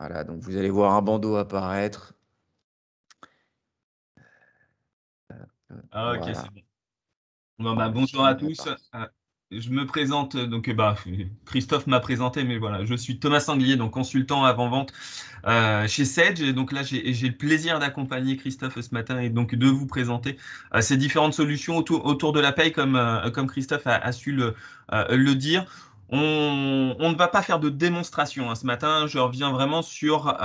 Voilà, donc vous allez voir un bandeau apparaître. Ah, ok, Voilà. c'est bon. Bon, Oh, le bonjour à film est tous. parti. Je me présente, Christophe m'a présenté, mais voilà, je suis Thomas Sanglier, donc consultant avant-vente chez Sage. Et donc là, j'ai le plaisir d'accompagner Christophe ce matin et donc de vous présenter ces différentes solutions autour de la paye, comme Christophe a su le dire. On ne va pas faire de démonstration hein. Ce matin, je reviens vraiment sur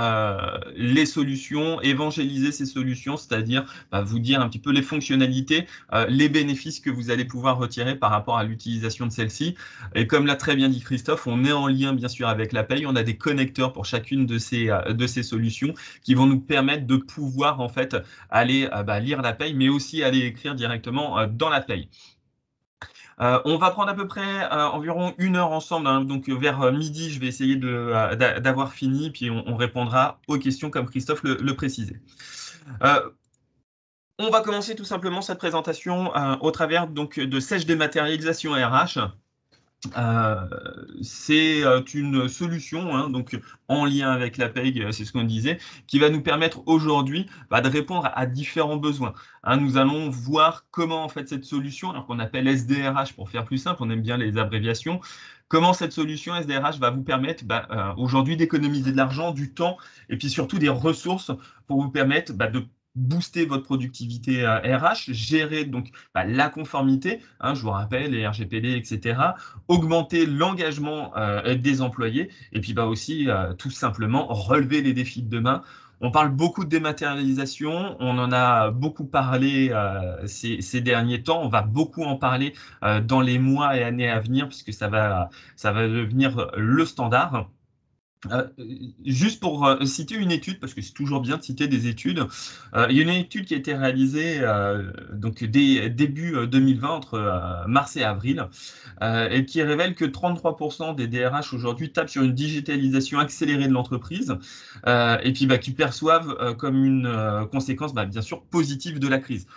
les solutions, évangéliser ces solutions, c'est-à-dire vous dire un petit peu les fonctionnalités, les bénéfices que vous allez pouvoir retirer par rapport à l'utilisation de celle-ci. Et comme l'a très bien dit Christophe, on est en lien bien sûr avec la paye. On a des connecteurs pour chacune de ces solutions qui vont nous permettre de pouvoir en fait aller lire la paye, mais aussi aller écrire directement dans la paye. On va prendre à peu près environ 1 heure ensemble, hein. Donc vers midi, je vais essayer d'avoir fini, puis on répondra aux questions comme Christophe le précisait. On va commencer tout simplement cette présentation au travers donc de Sage Dématérialisation RH. C'est une solution hein, donc en lien avec la paye, c'est ce qu'on disait, qui va nous permettre aujourd'hui de répondre à différents besoins. Hein, nous allons voir comment en fait cette solution, alors qu'on appelle SDRH pour faire plus simple, on aime bien les abréviations, comment cette solution SDRH va vous permettre aujourd'hui d'économiser de l'argent, du temps et puis surtout des ressources pour vous permettre de booster votre productivité RH, gérer donc la conformité, hein, je vous rappelle, les RGPD, etc., augmenter l'engagement des employés et puis aussi tout simplement relever les défis de demain. On parle beaucoup de dématérialisation, on en a beaucoup parlé ces derniers temps, on va beaucoup en parler dans les mois et années à venir puisque ça va devenir le standard. Euh, Juste pour citer une étude, parce que c'est toujours bien de citer des études, il y a une étude qui a été réalisée donc dès début 2020, entre mars et avril, et qui révèle que 33% des DRH aujourd'hui tapent sur une digitalisation accélérée de l'entreprise, et puis qui perçoivent comme une conséquence bien sûr positive de la crise.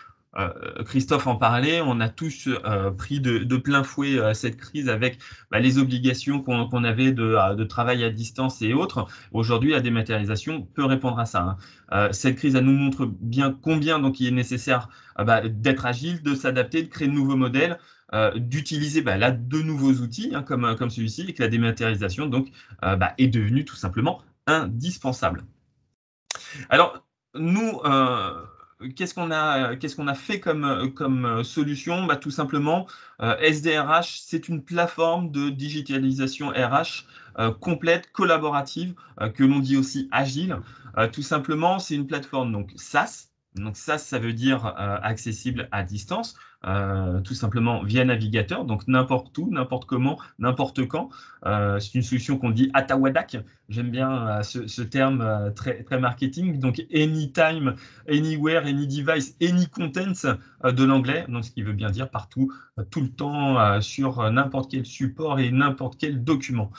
Christophe en parlait, on a tous pris de plein fouet cette crise avec les obligations qu'on avait de travail à distance et autres. Aujourd'hui, la dématérialisation peut répondre à ça, hein. Cette crise, elle nous montre bien combien donc il est nécessaire d'être agile, de s'adapter, de créer de nouveaux modèles, d'utiliser de nouveaux outils hein, comme celui-ci, et que la dématérialisation donc est devenue tout simplement indispensable. Alors, nous, qu'est-ce qu'on a fait comme solution? Tout simplement, SDRH, c'est une plateforme de digitalisation RH complète, collaborative, que l'on dit aussi agile. Tout simplement, c'est une plateforme donc SaaS. Donc SaaS, ça veut dire accessible à distance, tout simplement via navigateur, donc n'importe où, n'importe comment, n'importe quand. C'est une solution qu'on dit Atawadak. J'aime bien ce terme très, très marketing. Donc, anytime, anywhere, any device, any content de l'anglais. Donc, ce qui veut bien dire partout, tout le temps, sur n'importe quel support et n'importe quel document.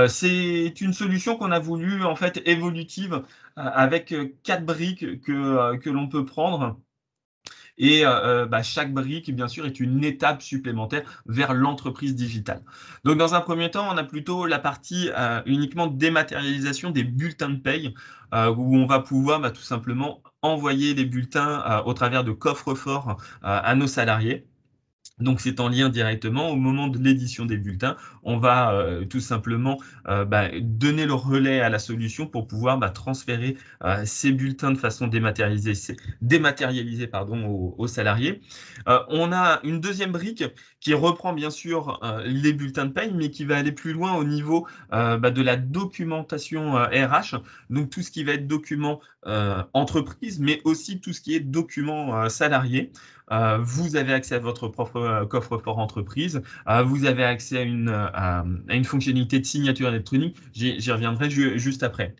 C'est une solution qu'on a voulu, en fait, évolutive avec 4 briques que l'on peut prendre. Et chaque brique, bien sûr, est une étape supplémentaire vers l'entreprise digitale. Donc, dans un premier temps, on a plutôt la partie uniquement dématérialisation des bulletins de paye, où on va pouvoir tout simplement envoyer les bulletins au travers de coffres-forts à nos salariés. Donc, c'est en lien directement au moment de l'édition des bulletins. On va tout simplement donner le relais à la solution pour pouvoir transférer ces bulletins de façon dématérialisée aux salariés. On a une deuxième brique qui reprend bien sûr les bulletins de paye, mais qui va aller plus loin au niveau de la documentation RH. Donc, tout ce qui va être document entreprise, mais aussi tout ce qui est document salarié. Vous avez accès à votre propre coffre-fort entreprise. Vous avez accès à une fonctionnalité de signature électronique. J'y reviendrai juste après.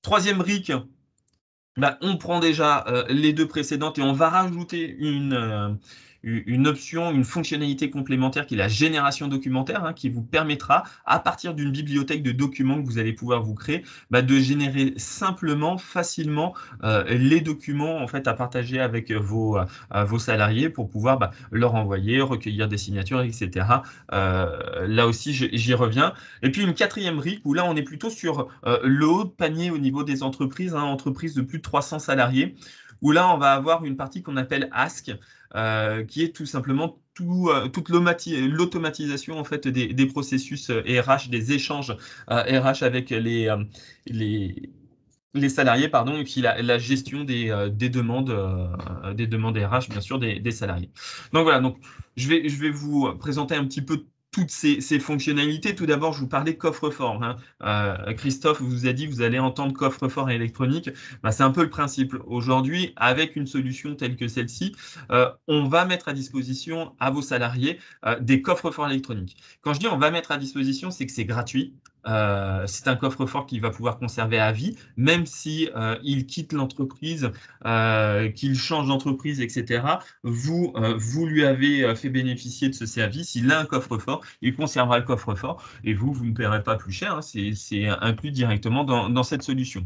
Troisième brique, on prend déjà les deux précédentes et on va rajouter une option, une fonctionnalité complémentaire qui est la génération documentaire, hein, qui vous permettra, à partir d'une bibliothèque de documents que vous allez pouvoir vous créer, de générer simplement, facilement les documents en fait à partager avec vos salariés pour pouvoir leur envoyer, recueillir des signatures, etc. Là aussi, j'y reviens. Et puis une quatrième brique où là, on est plutôt sur le haut de panier au niveau des entreprises, hein, entreprises de plus de 300 salariés, où là, on va avoir une partie qu'on appelle Ask, qui est tout simplement toute l'automatisation en fait des processus RH, des échanges RH avec les salariés, pardon, et puis la gestion des demandes RH, bien sûr, des salariés. Donc voilà, donc je vais vous présenter un petit peu toutes ces fonctionnalités. Tout d'abord, je vous parlais coffre-fort, hein. Christophe vous a dit, vous allez entendre coffre-fort électronique. C'est un peu le principe. Aujourd'hui, avec une solution telle que celle-ci, on va mettre à disposition à vos salariés des coffres-forts électroniques. Quand je dis on va mettre à disposition, c'est que c'est gratuit. C'est un coffre-fort qu'il va pouvoir conserver à vie, même si il quitte l'entreprise, qu'il change d'entreprise, etc. Vous lui avez fait bénéficier de ce service. Il a un coffre-fort, il conservera le coffre-fort et vous ne paierez pas plus cher, hein. C'est inclus directement dans cette solution.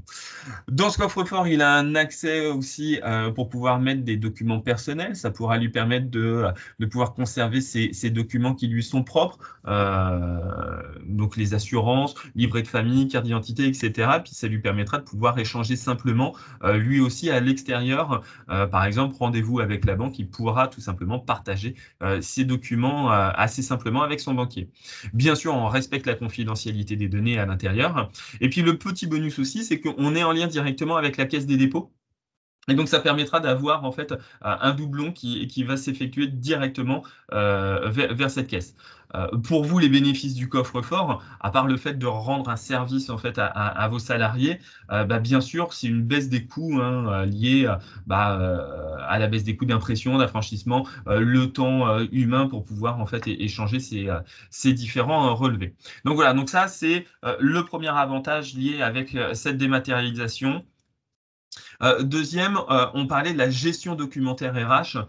Dans ce coffre-fort, il a un accès aussi pour pouvoir mettre des documents personnels. Ça pourra lui permettre de pouvoir conserver ces documents qui lui sont propres, donc les assurances, livret de famille, carte d'identité, etc. Puis ça lui permettra de pouvoir échanger simplement lui aussi à l'extérieur. Par exemple, rendez-vous avec la banque, il pourra tout simplement partager ces documents assez simplement avec son banquier. Bien sûr, on respecte la confidentialité des données à l'intérieur. Et puis le petit bonus aussi, c'est qu'on est en lien directement avec la Caisse des dépôts. Et donc, ça permettra d'avoir en fait un doublon qui va s'effectuer directement vers cette caisse. Pour vous, les bénéfices du coffre-fort, à part le fait de rendre un service en fait à vos salariés, bien sûr, c'est une baisse des coûts, hein, liée à la baisse des coûts d'impression, d'affranchissement, le temps humain pour pouvoir en fait échanger ces différents relevés. Donc voilà, donc ça c'est le premier avantage lié avec cette dématérialisation. Deuxième, on parlait de la gestion documentaire RH.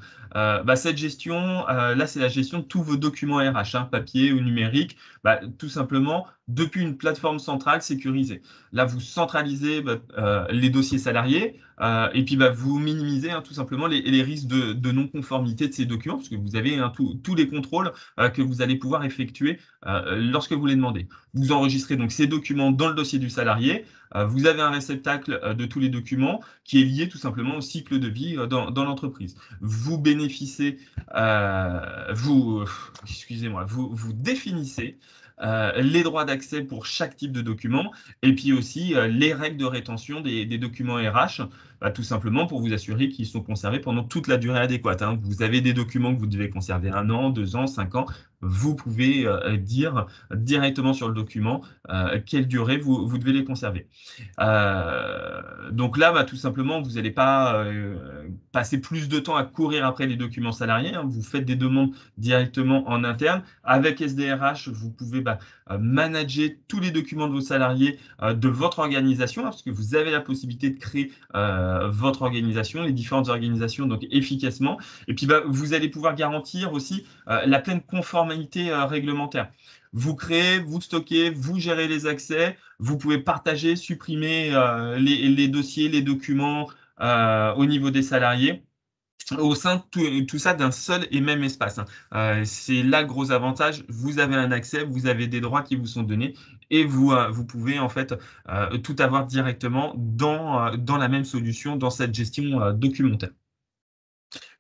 Cette gestion, là, c'est la gestion de tous vos documents RH, hein, papier ou numérique, tout simplement depuis une plateforme centrale sécurisée. Là, vous centralisez les dossiers salariés et puis vous minimisez, hein, tout simplement les risques de non-conformité de ces documents, parce que vous avez, hein, tous les contrôles que vous allez pouvoir effectuer lorsque vous les demandez. Vous enregistrez donc ces documents dans le dossier du salarié. Vous avez un réceptacle de tous les documents qui est lié tout simplement au cycle de vie dans l'entreprise. Vous bénéficiez, vous définissez les droits d'accès pour chaque type de document et puis aussi les règles de rétention des documents RH, tout simplement pour vous assurer qu'ils sont conservés pendant toute la durée adéquate, hein. Vous avez des documents que vous devez conserver 1 an, 2 ans, 5 ans. Vous pouvez dire directement sur le document quelle durée vous devez les conserver. Donc là, tout simplement, vous n'allez pas passer plus de temps à courir après les documents salariés, hein. Vous faites des demandes directement en interne. Avec SDRH, vous pouvez manager tous les documents de vos salariés de votre organisation, hein, parce que vous avez la possibilité de créer votre organisation, les différentes organisations, donc efficacement. Et puis, vous allez pouvoir garantir aussi la pleine conformité réglementaire. Vous créez, vous stockez, vous gérez les accès, vous pouvez partager, supprimer les dossiers, les documents au niveau des salariés au sein de tout ça d'un seul et même espace, hein. C'est là le gros avantage, vous avez un accès, vous avez des droits qui vous sont donnés et vous pouvez en fait tout avoir directement dans la même solution, dans cette gestion documentaire.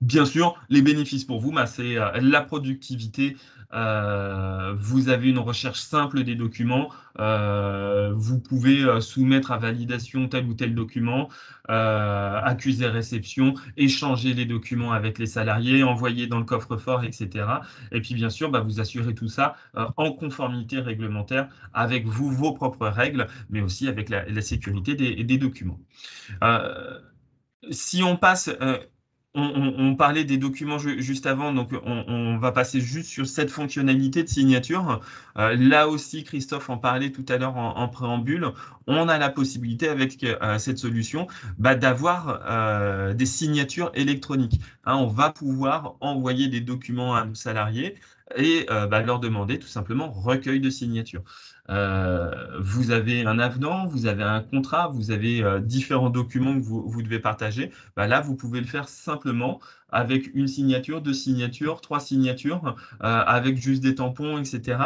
Bien sûr, les bénéfices pour vous, c'est la productivité. Vous avez une recherche simple des documents. Vous pouvez soumettre à validation tel ou tel document, accuser réception, échanger les documents avec les salariés, envoyer dans le coffre-fort, etc. Et puis, bien sûr, vous assurez tout ça en conformité réglementaire avec vos propres règles, mais aussi avec la sécurité des documents. Si on passe on parlait des documents juste avant, donc on va passer juste sur cette fonctionnalité de signature. Là aussi, Christophe en parlait tout à l'heure en préambule, on a la possibilité avec cette solution d'avoir des signatures électroniques. Hein, on va pouvoir envoyer des documents à nos salariés et leur demander tout simplement recueil de signatures. Vous avez un avenant, vous avez un contrat, vous avez différents documents que vous devez partager. Là, vous pouvez le faire simplement avec une signature, deux signatures, trois signatures, avec juste des tampons, etc.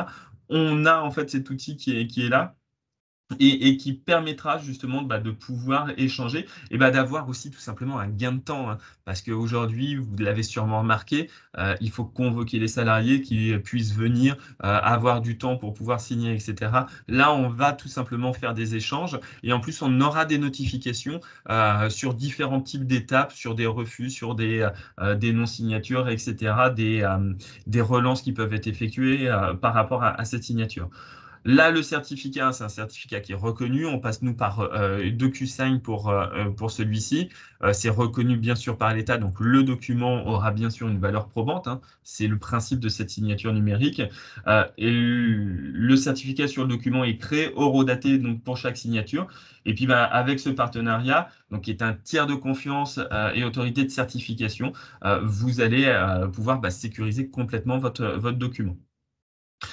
On a en fait cet outil qui est là et qui permettra justement de pouvoir échanger et d'avoir aussi tout simplement un gain de temps. Hein, parce qu'aujourd'hui, vous l'avez sûrement remarqué, il faut convoquer les salariés qui puissent venir, avoir du temps pour pouvoir signer, etc. Là, on va tout simplement faire des échanges et en plus, on aura des notifications sur différents types d'étapes, sur des refus, sur des non-signatures, etc., des relances qui peuvent être effectuées par rapport à cette signature. Là, le certificat, c'est un certificat qui est reconnu. On passe, nous, par DocuSign pour celui-ci. C'est reconnu, bien sûr, par l'État. Donc, le document aura, bien sûr, une valeur probante. Hein. C'est le principe de cette signature numérique. Et le certificat sur le document est créé, horodaté, donc, pour chaque signature. Et puis, avec ce partenariat, donc, qui est un tiers de confiance et autorité de certification, vous allez pouvoir sécuriser complètement votre document.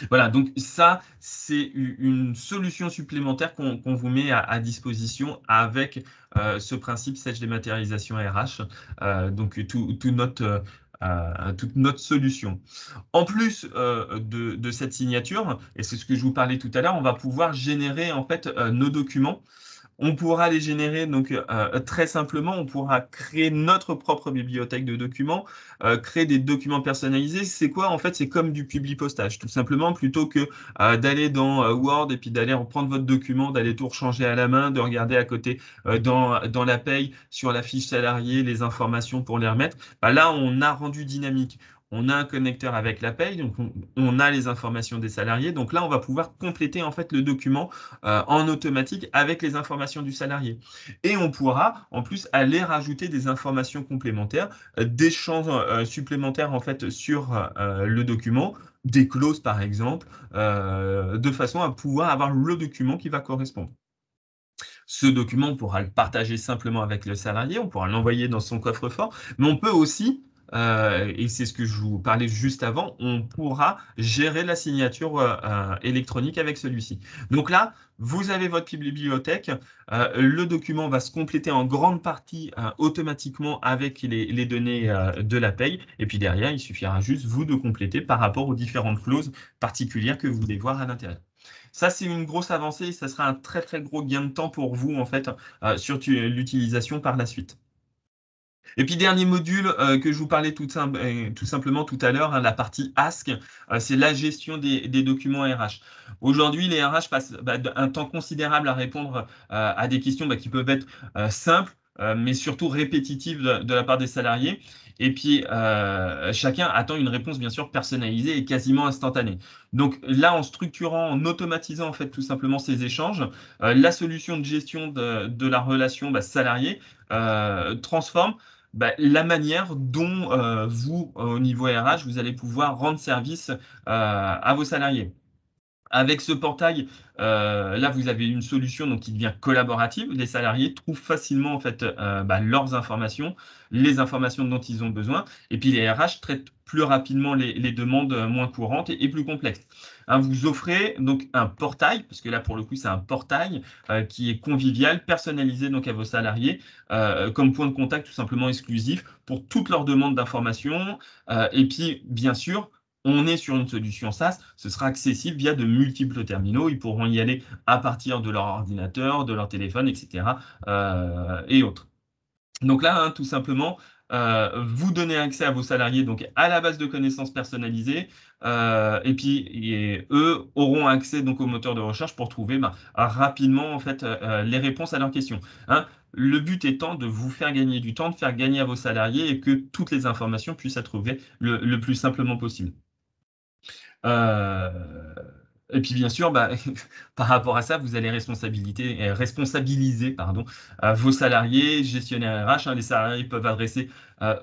Voilà, donc ça, c'est une solution supplémentaire qu'on vous met à disposition avec ce principe Sage Dématérialisation RH, donc toute notre solution. En plus de cette signature, et c'est ce que je vous parlais tout à l'heure, on va pouvoir générer en fait nos documents. On pourra les générer donc très simplement, on pourra créer notre propre bibliothèque de documents, créer des documents personnalisés. C'est quoi en fait? C'est comme du publipostage, tout simplement, plutôt que d'aller dans Word et puis d'aller reprendre votre document, d'aller tout rechanger à la main, de regarder à côté dans la paye, sur la fiche salariée, les informations pour les remettre. Là, on a rendu dynamique. On a un connecteur avec la paye, donc on a les informations des salariés. Donc là, on va pouvoir compléter en fait le document en automatique avec les informations du salarié. Et on pourra en plus aller rajouter des informations complémentaires, des champs supplémentaires en fait sur le document, des clauses par exemple, de façon à pouvoir avoir le document qui va correspondre. Ce document, on pourra le partager simplement avec le salarié, on pourra l'envoyer dans son coffre-fort, mais on peut aussi, et c'est ce que je vous parlais juste avant, on pourra gérer la signature électronique avec celui-ci. Donc là, vous avez votre bibliothèque, le document va se compléter en grande partie automatiquement avec les données de la paye, et puis derrière, il suffira juste vous de compléter par rapport aux différentes clauses particulières que vous voulez voir à l'intérieur. Ça, c'est une grosse avancée et ça sera un très très gros gain de temps pour vous en fait sur l'utilisation par la suite. Et puis dernier module que je vous parlais tout simplement tout à l'heure, hein, la partie Ask, c'est la gestion des documents RH. Aujourd'hui, les RH passent un temps considérable à répondre à des questions qui peuvent être simples, mais surtout répétitives de la part des salariés. Et puis, chacun attend une réponse bien sûr personnalisée et quasiment instantanée. Donc là, en structurant, en automatisant en fait tout simplement ces échanges, la solution de gestion de la relation salarié transforme la manière dont vous, au niveau RH, vous allez pouvoir rendre service à vos salariés. Avec ce portail, là, vous avez une solution donc, qui devient collaborative. Les salariés trouvent facilement en fait, leurs informations, les informations dont ils ont besoin. Et puis les RH traitent plus rapidement les demandes moins courantes et plus complexes. Hein, vous offrez donc un portail, parce que là, pour le coup, c'est un portail qui est convivial, personnalisé donc, à vos salariés, comme point de contact tout simplement exclusif pour toutes leurs demandes d'informations. Et puis, bien sûr, on est sur une solution SaaS, ce sera accessible via de multiples terminaux. Ils pourront y aller à partir de leur ordinateur, de leur téléphone, etc. Et autres. Donc là, hein, tout simplement, vous donnez accès à vos salariés donc à la base de connaissances personnalisées, et puis eux auront accès donc au moteur de recherche pour trouver rapidement en fait les réponses à leurs questions. Hein. Le but étant de vous faire gagner du temps, de faire gagner à vos salariés et que toutes les informations puissent être trouvées le plus simplement possible. Euh, Et puis bien sûr, par rapport à ça, vous allez responsabiliser vos salariés, gestionnaires RH. Les salariés peuvent adresser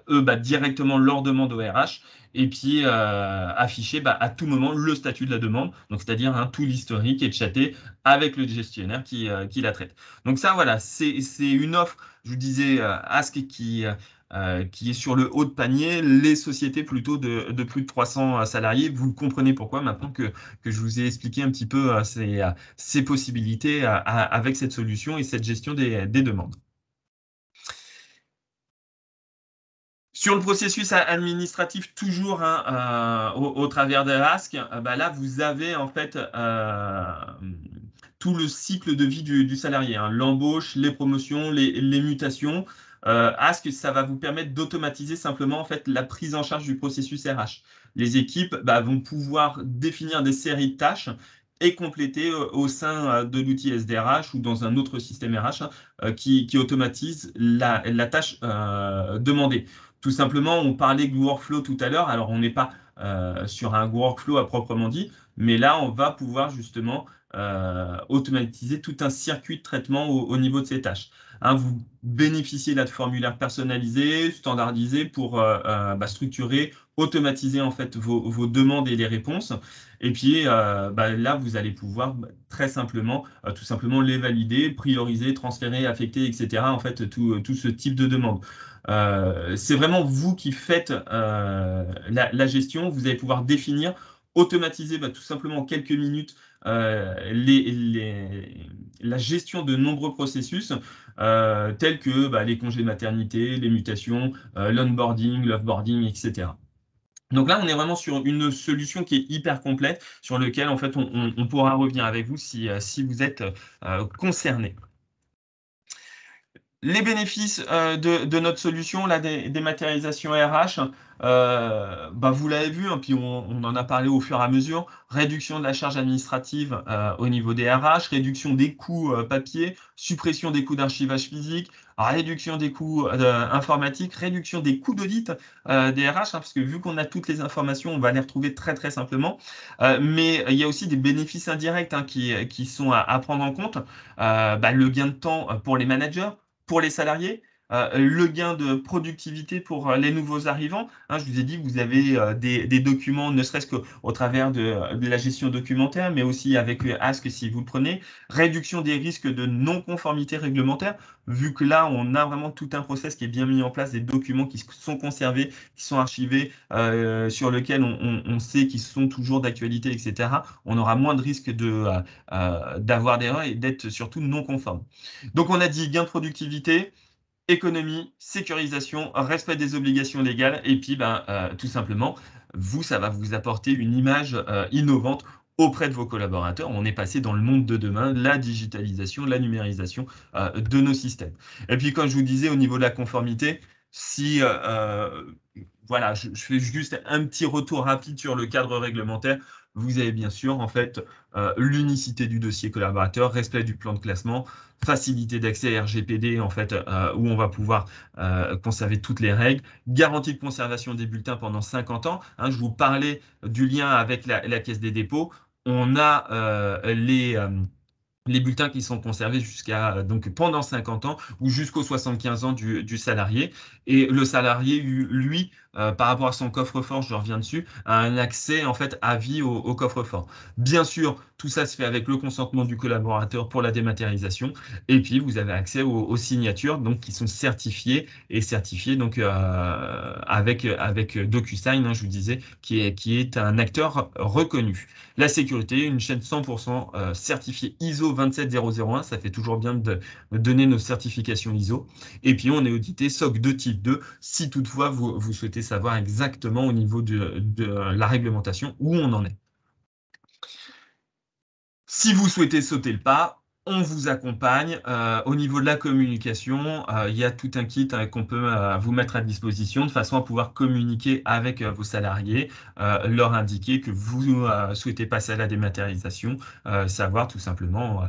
eux directement leur demande au RH et puis afficher à tout moment le statut de la demande, donc c'est-à-dire tout l'historique et chatter avec le gestionnaire qui la traite. Donc ça, voilà, c'est une offre, je vous disais, Ask qui est sur le haut de panier, les sociétés plutôt de plus de 300 salariés. Vous le comprenez pourquoi maintenant que je vous ai expliqué un petit peu ces possibilités avec cette solution et cette gestion des demandes. Sur le processus administratif, toujours au travers de Ask, là, vous avez en fait tout le cycle de vie du salarié, l'embauche, les promotions, les mutations. Ask, ça va vous permettre d'automatiser simplement en fait la prise en charge du processus RH. Les équipes vont pouvoir définir des séries de tâches et compléter au sein de l'outil SDRH ou dans un autre système RH qui automatise la tâche demandée. Tout simplement, on parlait de workflow tout à l'heure. Alors, on n'est pas sur un workflow à proprement dit, mais là, on va pouvoir justement automatiser tout un circuit de traitement au niveau de ces tâches. Vous bénéficiez là de formulaires personnalisés, standardisés pour structurer, automatiser en fait vos demandes et les réponses. Et puis là, vous allez pouvoir très simplement, tout simplement les valider, prioriser, transférer, affecter, etc. En fait, tout ce type de demande. C'est vraiment vous qui faites la gestion. Vous allez pouvoir définir, automatiser tout simplement en quelques minutes la gestion de nombreux processus tels que les congés de maternité, les mutations, l'onboarding, l'offboarding, etc. Donc là, on est vraiment sur une solution qui est hyper complète, sur laquelle en fait on pourra revenir avec vous si vous êtes concerné. Les bénéfices de notre solution, la dématérialisation RH, vous l'avez vu, puis on en a parlé au fur et à mesure, réduction de la charge administrative au niveau des RH, réduction des coûts papier, suppression des coûts d'archivage physique, réduction des coûts informatiques, réduction des coûts d'audit des RH, parce que vu qu'on a toutes les informations, on va les retrouver très très simplement. Mais il y a aussi des bénéfices indirects qui sont à prendre en compte. Le gain de temps pour les managers, pour les salariés, le gain de productivité pour les nouveaux arrivants. Je vous ai dit que vous avez des documents, ne serait-ce qu'au travers de la gestion documentaire, mais aussi avec Ask si vous le prenez. Réduction des risques de non-conformité réglementaire, vu que là, on a vraiment tout un process qui est bien mis en place, des documents qui sont conservés, qui sont archivés, sur lesquels on sait qu'ils sont toujours d'actualité, etc. On aura moins de risques d'avoir d'erreurs et d'être surtout non conforme. Donc, on a dit gain de productivité, économie, sécurisation, respect des obligations légales, et puis tout simplement, ça va vous apporter une image innovante auprès de vos collaborateurs. On est passé dans le monde de demain, la digitalisation, la numérisation de nos systèmes. Et puis, comme je vous disais, au niveau de la conformité, si voilà, je fais juste un petit retour rapide sur le cadre réglementaire. Vous avez bien sûr en fait l'unicité du dossier collaborateur, respect du plan de classement, facilité d'accès RGPD en fait où on va pouvoir conserver toutes les règles, garantie de conservation des bulletins pendant 50 ans. Je vous parlais du lien avec la Caisse des dépôts. On a les bulletins qui sont conservés jusqu'à donc pendant 50 ans ou jusqu'aux 75 ans du salarié. Et le salarié, lui, par rapport à son coffre-fort, je reviens dessus, a un accès en fait à vie au coffre-fort. Bien sûr, tout ça se fait avec le consentement du collaborateur pour la dématérialisation. Et puis, vous avez accès aux signatures donc, qui sont certifiées donc, avec DocuSign, je vous disais, qui est un acteur reconnu. La sécurité, une chaîne 100% certifiée ISO 27001, ça fait toujours bien de donner nos certifications ISO. Et puis, on est audité SOC 2 type 2, si toutefois vous souhaitez savoir exactement au niveau de la réglementation où on en est. Si vous souhaitez sauter le pas, on vous accompagne. Au niveau de la communication, il y a tout un kit qu'on peut vous mettre à disposition de façon à pouvoir communiquer avec vos salariés, leur indiquer que vous souhaitez passer à la dématérialisation, savoir tout simplement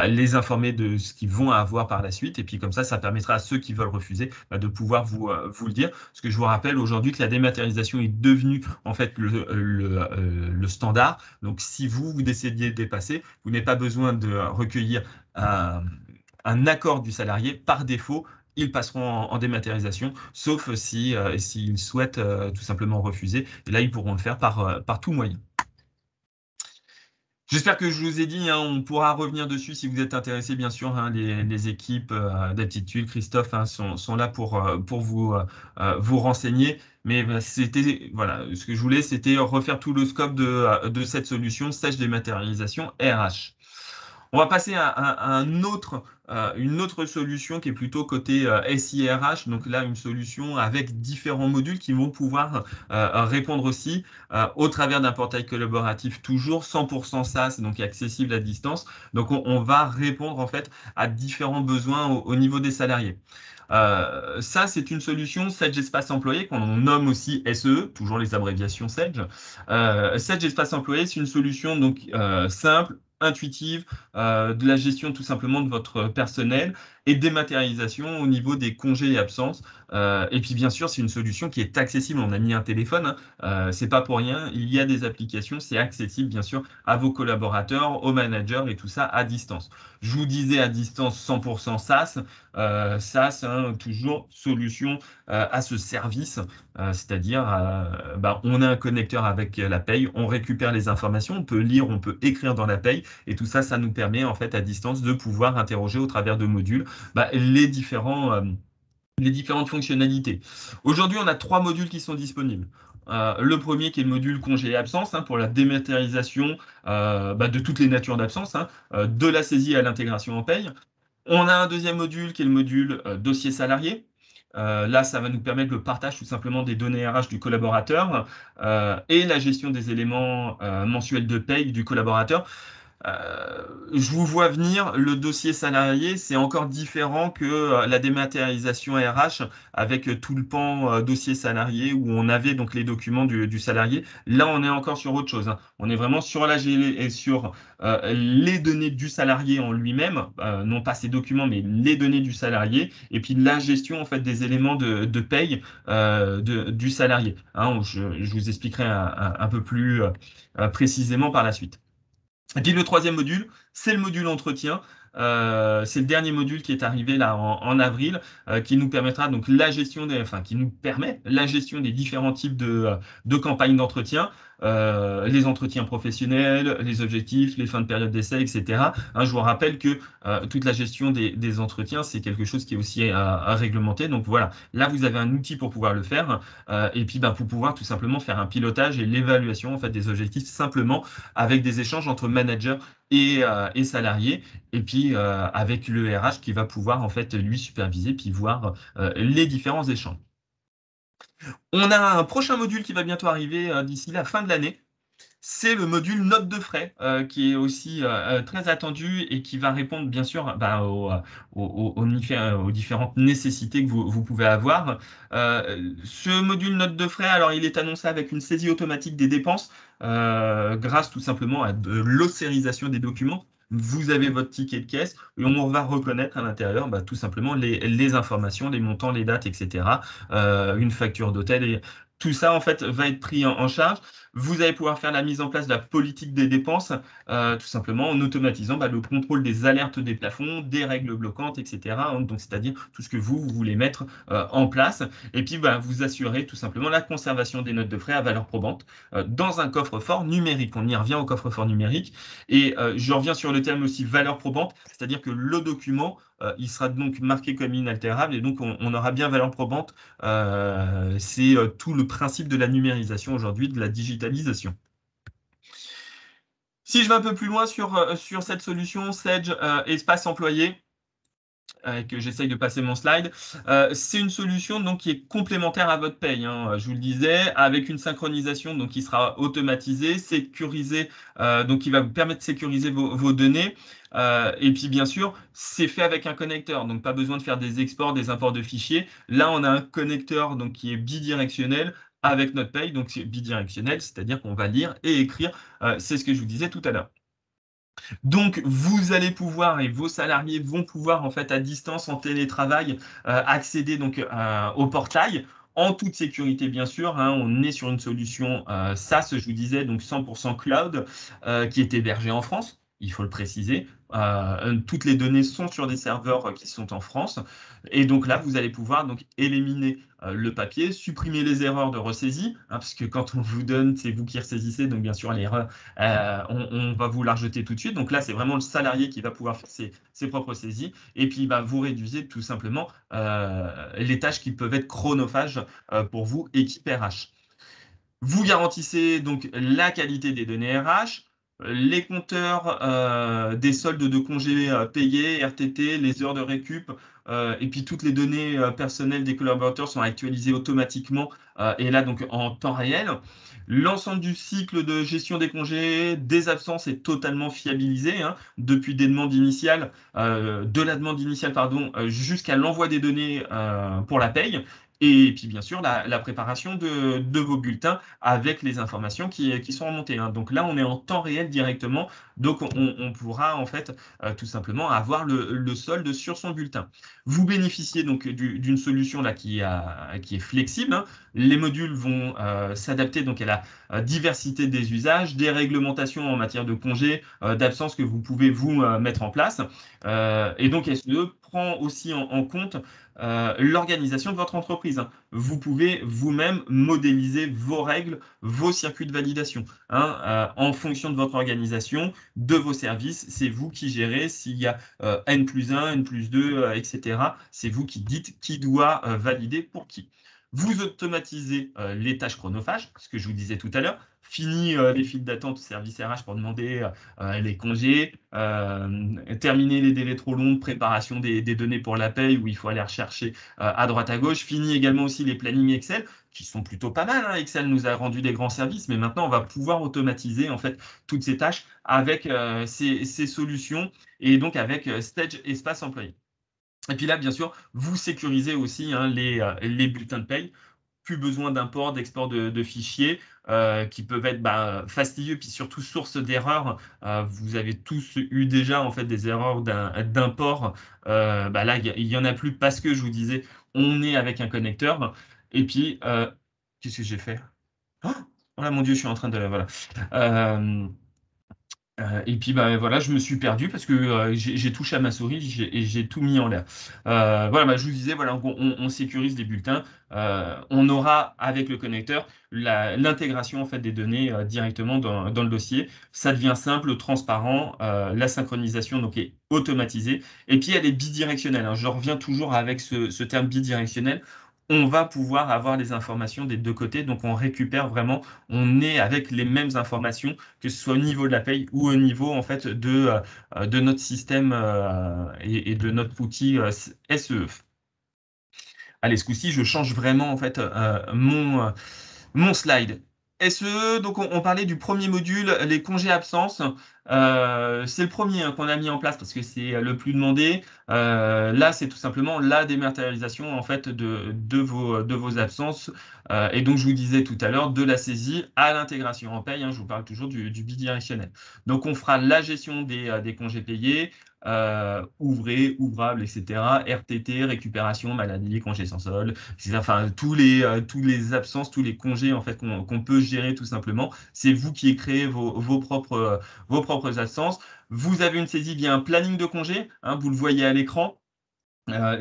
les informer de ce qu'ils vont avoir par la suite. Et puis comme ça permettra à ceux qui veulent refuser de pouvoir vous le dire. Parce que je vous rappelle aujourd'hui que la dématérialisation est devenue en fait le standard. Donc si vous décidiez de dépasser, vous n'avez pas besoin de recueillir un accord du salarié. Par défaut, ils passeront en dématérialisation, sauf s'ils souhaitent tout simplement refuser. Et là, ils pourront le faire par tout moyen. J'espère que je vous ai dit, hein, on pourra revenir dessus si vous êtes intéressé, bien sûr. Hein, les équipes d'aptitude, Christophe, hein, sont là pour vous renseigner. Mais c'était, voilà, ce que je voulais, c'était refaire tout le scope de cette solution, stage dématérialisation RH. On va passer à une autre solution qui est plutôt côté SIRH. Donc là, une solution avec différents modules qui vont pouvoir répondre aussi au travers d'un portail collaboratif toujours 100% SaaS, donc accessible à distance. Donc on va répondre en fait à différents besoins au niveau des salariés. Ça, c'est une solution Sage Espace Employé qu'on nomme aussi SE, toujours les abréviations Sage. Sage Espace Employé, c'est une solution donc simple, intuitive, de la gestion tout simplement de votre personnel et dématérialisation au niveau des congés et absences. Et puis bien sûr, c'est une solution qui est accessible. On a mis un téléphone, hein. C'est pas pour rien. Il y a des applications, c'est accessible bien sûr à vos collaborateurs, aux managers et tout ça à distance. Je vous disais à distance 100% SaaS. SaaS, hein, toujours solution à ce service, c'est-à-dire on a un connecteur avec la paye, on récupère les informations, on peut lire, on peut écrire dans la paye, et tout ça, ça nous permet en fait à distance de pouvoir interroger au travers de modules les différentes fonctionnalités. Aujourd'hui, on a 3 modules qui sont disponibles. Le premier qui est le module congé et absence, hein, pour la dématérialisation de toutes les natures d'absence, hein, de la saisie à l'intégration en paye. On a un deuxième module qui est le module dossier salarié. Là, ça va nous permettre le partage tout simplement des données RH du collaborateur et la gestion des éléments mensuels de paye du collaborateur. Je vous vois venir, le dossier salarié, c'est encore différent que la dématérialisation RH avec tout le pan dossier salarié où on avait donc les documents du salarié. Là, on est encore sur autre chose, hein. On est vraiment sur la et sur les données du salarié en lui-même, non pas ses documents, mais les données du salarié, et puis la gestion en fait des éléments de paye du salarié. Hein, je vous expliquerai un peu plus précisément par la suite. Et puis le troisième module, c'est le module entretien. C'est le dernier module qui est arrivé là en avril, qui nous permettra donc qui nous permet la gestion des différents types de campagnes d'entretien, les entretiens professionnels, les objectifs, les fins de période d'essai, etc. Hein, je vous rappelle que toute la gestion des entretiens, c'est quelque chose qui est aussi à réglementer. Donc voilà, là vous avez un outil pour pouvoir le faire, et puis pour pouvoir tout simplement faire un pilotage et l'évaluation en fait des objectifs simplement avec des échanges entre managers et salariés, et puis avec le RH qui va pouvoir en fait lui superviser puis voir les différents échanges. On a un prochain module qui va bientôt arriver d'ici la fin de l'année. C'est le module notes de frais qui est aussi très attendu et qui va répondre bien sûr aux différentes nécessités que vous pouvez avoir. Ce module notes de frais, alors il est annoncé avec une saisie automatique des dépenses grâce tout simplement à de l'ossérisation des documents. Vous avez votre ticket de caisse et on va reconnaître à l'intérieur tout simplement les informations, les montants, les dates, etc. Une facture d'hôtel et tout ça en fait va être pris en charge. Vous allez pouvoir faire la mise en place de la politique des dépenses, tout simplement en automatisant le contrôle des alertes des plafonds, des règles bloquantes, etc. Donc, c'est-à-dire tout ce que vous voulez mettre en place. Et puis, vous assurez tout simplement la conservation des notes de frais à valeur probante dans un coffre-fort numérique. On y revient au coffre-fort numérique. Et je reviens sur le terme aussi valeur probante, c'est-à-dire que le document, il sera donc marqué comme inaltérable et donc on aura bien valeur probante. C'est tout le principe de la numérisation aujourd'hui, de la digitalisation. Si je vais un peu plus loin sur cette solution Sage Espace Employé, que j'essaye de passer mon slide. C'est une solution donc qui est complémentaire à votre paye, hein, je vous le disais, avec une synchronisation donc qui sera automatisée, sécurisée, donc qui va vous permettre de sécuriser vos données. Et puis bien sûr, c'est fait avec un connecteur, donc pas besoin de faire des exports, des imports de fichiers. Là, on a un connecteur donc qui est bidirectionnel avec notre paye, donc c'est bidirectionnel, c'est-à-dire qu'on va lire et écrire. C'est ce que je vous disais tout à l'heure. Donc, vous allez pouvoir et vos salariés vont pouvoir en fait à distance en télétravail accéder donc au portail en toute sécurité bien sûr, hein. On est sur une solution SaaS, je vous disais, donc 100% cloud qui est hébergée en France. Il faut le préciser. Toutes les données sont sur des serveurs qui sont en France. Et donc là, vous allez pouvoir donc éliminer le papier, supprimer les erreurs de ressaisie, hein, parce que quand on vous donne, c'est vous qui ressaisissez, donc bien sûr l'erreur on va vous la rejeter tout de suite. Donc là, c'est vraiment le salarié qui va pouvoir faire ses propres saisies. Et puis, bah, vous réduisez tout simplement les tâches qui peuvent être chronophages pour vous, équipe RH. Vous garantissez donc la qualité des données RH, les compteurs des soldes de congés payés, RTT, les heures de récup, et puis toutes les données personnelles des collaborateurs sont actualisées automatiquement et là donc en temps réel. L'ensemble du cycle de gestion des congés, des absences est totalement fiabilisé, hein, depuis des demandes initiales, de la demande initiale pardon, jusqu'à l'envoi des données pour la paye. Et puis bien sûr la préparation de vos bulletins avec les informations qui sont remontées, hein. Donc là, on est en temps réel directement. Donc on pourra en fait tout simplement avoir le solde sur son bulletin. Vous bénéficiez donc d'une solution là qui est flexible, hein. Les modules vont s'adapter donc à la diversité des usages, des réglementations en matière de congés, d'absence que vous pouvez vous mettre en place. Et donc SE prend aussi en compte l'organisation de votre entreprise, hein. Vous pouvez vous-même modéliser vos règles, vos circuits de validation, hein, en fonction de votre organisation, de vos services. C'est vous qui gérez s'il y a N plus 1, N plus 2, etc. C'est vous qui dites qui doit valider pour qui. Vous automatisez les tâches chronophages, ce que je vous disais tout à l'heure. Fini les files d'attente au service RH pour demander les congés, terminer les délais trop longs de préparation des données pour la paye où il faut aller rechercher à droite à gauche. Fini également aussi les plannings Excel qui sont plutôt pas mal, hein. Excel nous a rendu des grands services, mais maintenant on va pouvoir automatiser en fait toutes ces tâches avec ces solutions et donc avec Stage Espace Employé. Et puis là, bien sûr, vous sécurisez aussi hein, les bulletins de paye. Plus besoin d'import, d'export de fichiers qui peuvent être fastidieux, puis surtout source d'erreurs. Vous avez tous eu déjà en fait des erreurs d'import. Là, il y en a plus parce que je vous disais, on est avec un connecteur. Et puis, qu'est-ce que j'ai fait? Oh là, mon Dieu, je suis en train de voilà. Et puis voilà, je me suis perdu parce que j'ai touché à ma souris et j'ai tout mis en l'air. Voilà, je vous disais, voilà, on sécurise les bulletins. On aura avec le connecteur l'intégration en fait des données directement dans le dossier. Ça devient simple, transparent. La synchronisation donc est automatisée. Et puis elle est bidirectionnelle, hein. Je reviens toujours avec ce terme bidirectionnel. On va pouvoir avoir les informations des deux côtés, donc on récupère vraiment, on est avec les mêmes informations que ce soit au niveau de la paye ou au niveau en fait de notre système et de notre outil SEE. Allez, ce coup-ci, je change vraiment en fait mon slide. SEE, donc on parlait du premier module, les congés absence. C'est le premier hein, qu'on a mis en place parce que c'est le plus demandé. Là, c'est tout simplement la dématérialisation en fait de vos absences. Et donc, je vous disais tout à l'heure, de la saisie à l'intégration en paye, hein, je vous parle toujours du bidirectionnel. Donc, on fera la gestion des congés payés, ouvrés, ouvrables, etc. RTT, récupération, maladie, congés sans solde, etc. Enfin, tous les absences, tous les congés en fait qu'on peut gérer tout simplement. C'est vous qui créez vos propres absences. Vous avez une saisie via un planning de congés, hein, vous le voyez à l'écran.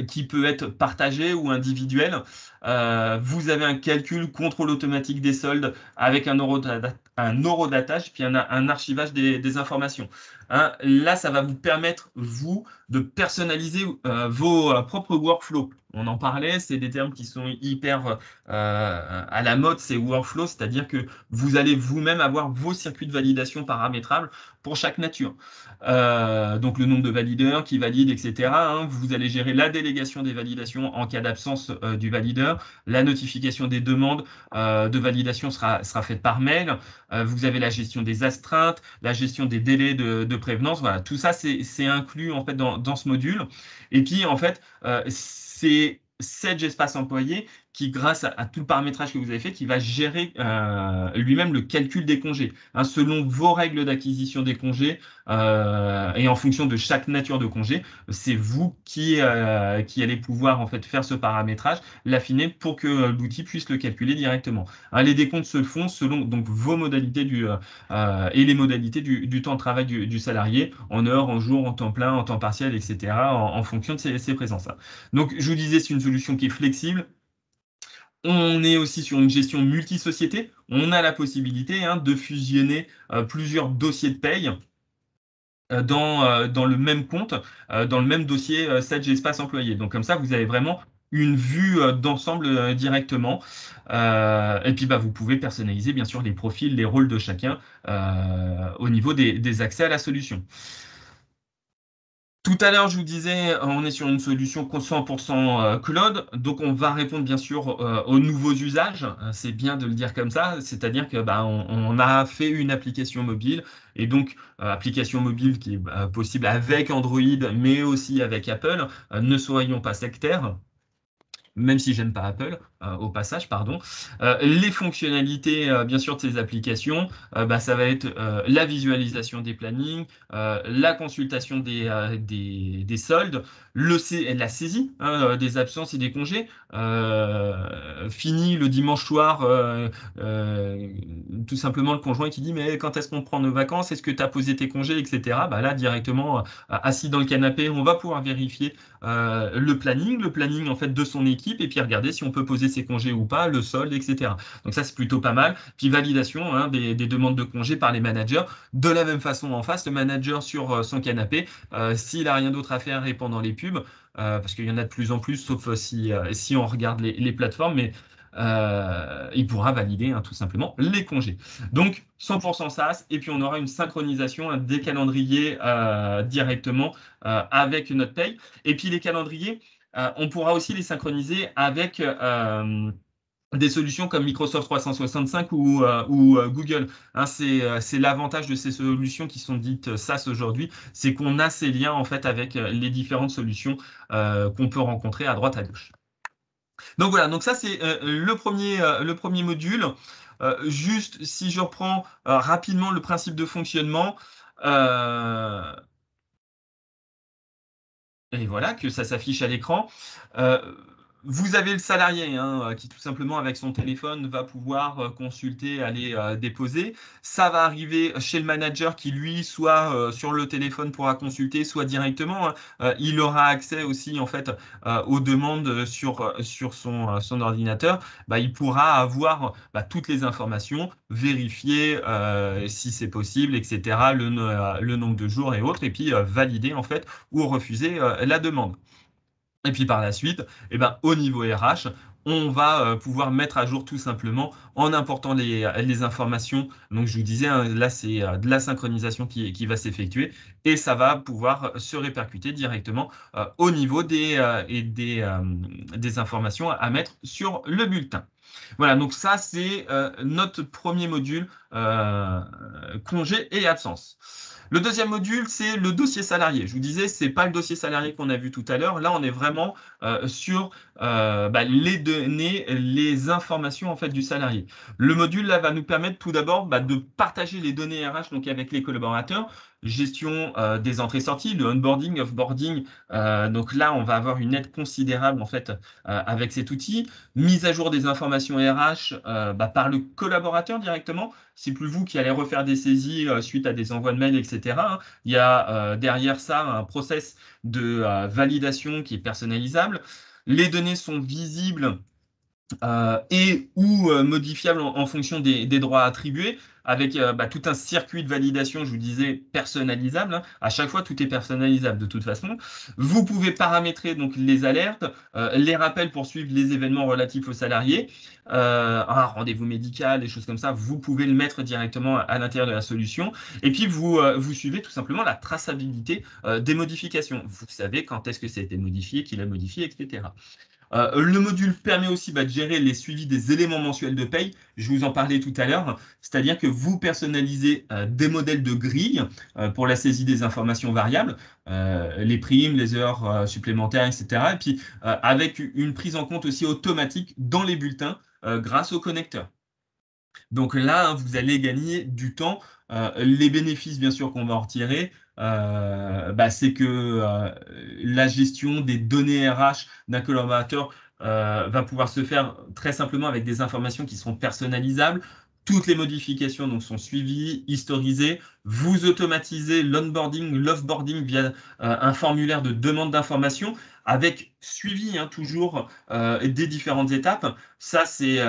Qui peut être partagé ou individuel. Vous avez un calcul, contrôle automatique des soldes avec un eurodatage, puis un archivage des informations. hein. Là, ça va vous permettre, vous, de personnaliser vos propres workflows. On en parlait, c'est des termes qui sont hyper à la mode, c'est workflow, c'est-à-dire que vous allez vous-même avoir vos circuits de validation paramétrables pour chaque nature. Donc le nombre de valideurs qui valident, etc., hein. Vous allez gérer la délégation des validations en cas d'absence du valideur. La notification des demandes de validation sera faite par mail. Vous avez la gestion des astreintes, la gestion des délais de prévenance. Voilà, tout ça, c'est inclus en fait dans ce module. Et puis, en fait, c'est Sage Espace Employé qui, grâce à tout le paramétrage que vous avez fait, qui va gérer lui-même le calcul des congés, hein, selon vos règles d'acquisition des congés et en fonction de chaque nature de congé. C'est vous qui allez pouvoir en fait faire ce paramétrage, l'affiner pour que l'outil puisse le calculer directement. Hein, les décomptes se font selon donc vos modalités et les modalités du temps de travail du salarié, en heures, en jours, en temps plein, en temps partiel, etc., en fonction de ses présences. Donc, je vous disais, c'est une solution qui est flexible. On est aussi sur une gestion multi-société. On a la possibilité, hein, de fusionner plusieurs dossiers de paye dans le même compte, dans le même dossier Sage Espace Employé. Donc comme ça, vous avez vraiment une vue d'ensemble directement. Et puis bah, vous pouvez personnaliser bien sûr les profils, les rôles de chacun au niveau des accès à la solution. Tout à l'heure, je vous disais, on est sur une solution 100% cloud, donc on va répondre bien sûr aux nouveaux usages. C'est bien de le dire comme ça, c'est-à-dire que bah, on a fait une application mobile et donc application mobile qui est possible avec Android, mais aussi avec Apple. Ne soyons pas sectaires. Même si j'aime pas Apple, au passage, pardon. Les fonctionnalités, bien sûr, de ces applications, bah, ça va être la visualisation des plannings, la consultation des soldes, la saisie, hein, des absences et des congés. Fini le dimanche soir, tout simplement le conjoint qui dit mais quand est-ce qu'on prend nos vacances? Est-ce que tu as posé tes congés, etc. Bah là, directement, assis dans le canapé, on va pouvoir vérifier le planning en fait de son équipe et puis regarder si on peut poser ses congés ou pas, le solde, etc. Donc ça c'est plutôt pas mal. Puis validation, hein, des demandes de congés par les managers. De la même façon en face, le manager sur son canapé, s'il a rien d'autre à faire et pendant les pubs, parce qu'il y en a de plus en plus, sauf si on regarde les plateformes, mais il pourra valider, hein, tout simplement les congés. Donc 100% SaaS, et puis on aura une synchronisation, hein, des calendriers directement avec notre paye. Et puis les calendriers, on pourra aussi les synchroniser avec des solutions comme Microsoft 365 ou Google. Hein, c'est l'avantage de ces solutions qui sont dites SaaS aujourd'hui, c'est qu'on a ces liens en fait avec les différentes solutions qu'on peut rencontrer à droite à gauche. Donc voilà, donc ça c'est le premier module. Juste si je reprends rapidement le principe de fonctionnement, euh, et voilà, que ça s'affiche à l'écran. Euh, Vous avez le salarié, hein, qui tout simplement avec son téléphone va pouvoir consulter, aller déposer. Ça va arriver chez le manager qui lui, soit sur le téléphone pourra consulter, soit directement, hein. Il aura accès aussi en fait aux demandes sur son ordinateur. Bah, il pourra avoir toutes les informations, vérifier si c'est possible, etc. Le nombre de jours et autres, et puis valider en fait ou refuser la demande. Et puis par la suite, eh ben, au niveau RH, on va pouvoir mettre à jour tout simplement en important les informations. Donc je vous disais, hein, là c'est de la synchronisation qui va s'effectuer et ça va pouvoir se répercuter directement au niveau des informations à mettre sur le bulletin. Voilà, donc ça c'est notre premier module, congé et absence. Le deuxième module, c'est le dossier salarié. Je vous disais, c'est pas le dossier salarié qu'on a vu tout à l'heure. Là, on est vraiment sur les données, les informations en fait du salarié. Le module là va nous permettre tout d'abord de partager les données RH donc avec les collaborateurs, gestion des entrées-sorties, le onboarding, offboarding. Donc là, on va avoir une aide considérable en fait avec cet outil. Mise à jour des informations RH par le collaborateur directement. C'est plus vous qui allez refaire des saisies suite à des envois de mails, etc., hein. Il y a derrière ça un process de validation qui est personnalisable. Les données sont visibles et ou modifiable en fonction des droits attribués, avec tout un circuit de validation, je vous disais, personnalisable, hein. À chaque fois, tout est personnalisable de toute façon. Vous pouvez paramétrer donc les alertes, les rappels pour suivre les événements relatifs aux salariés, un rendez-vous médical, des choses comme ça. Vous pouvez le mettre directement à l'intérieur de la solution. Et puis, vous suivez tout simplement la traçabilité des modifications. Vous savez quand est-ce que ça a été modifié, qui l'a modifié, etc. Le module permet aussi de gérer les suivis des éléments mensuels de paye. Je vous en parlais tout à l'heure, c'est-à-dire que vous personnalisez des modèles de grille pour la saisie des informations variables, les primes, les heures supplémentaires, etc. Et puis avec une prise en compte aussi automatique dans les bulletins grâce au connecteur. Donc là, hein, vous allez gagner du temps. Les bénéfices, bien sûr, qu'on va en retirer, c'est que la gestion des données RH d'un collaborateur va pouvoir se faire très simplement avec des informations qui seront personnalisables. Toutes les modifications donc, sont suivies, historisées. Vous automatisez l'onboarding, l'offboarding via un formulaire de demande d'information avec suivi hein, toujours des différentes étapes. Ça, c'est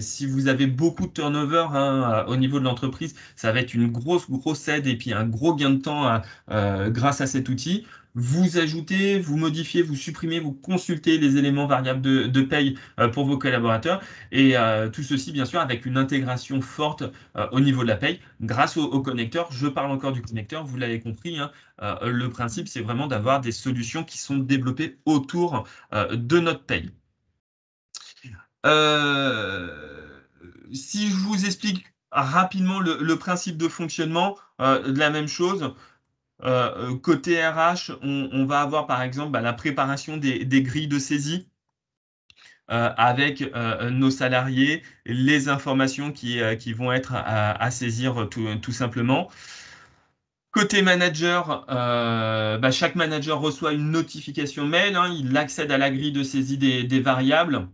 si vous avez beaucoup de turnover hein, au niveau de l'entreprise, ça va être une grosse aide et puis un gros gain de temps grâce à cet outil. Vous ajoutez, vous modifiez, vous supprimez, vous consultez les éléments variables de paye pour vos collaborateurs et tout ceci, bien sûr, avec une intégration forte au niveau de la paye grâce au connecteur. Je parle encore du connecteur, vous l'avez compris, hein, le principe, c'est vraiment d'avoir des solutions qui sont développées autour de notre paye. Si je vous explique rapidement le principe de fonctionnement, de la même chose. Côté RH, on va avoir par exemple la préparation des grilles de saisie avec nos salariés, les informations qui vont être à saisir tout simplement. Côté manager, chaque manager reçoit une notification mail, hein, il accède à la grille de saisie des variables.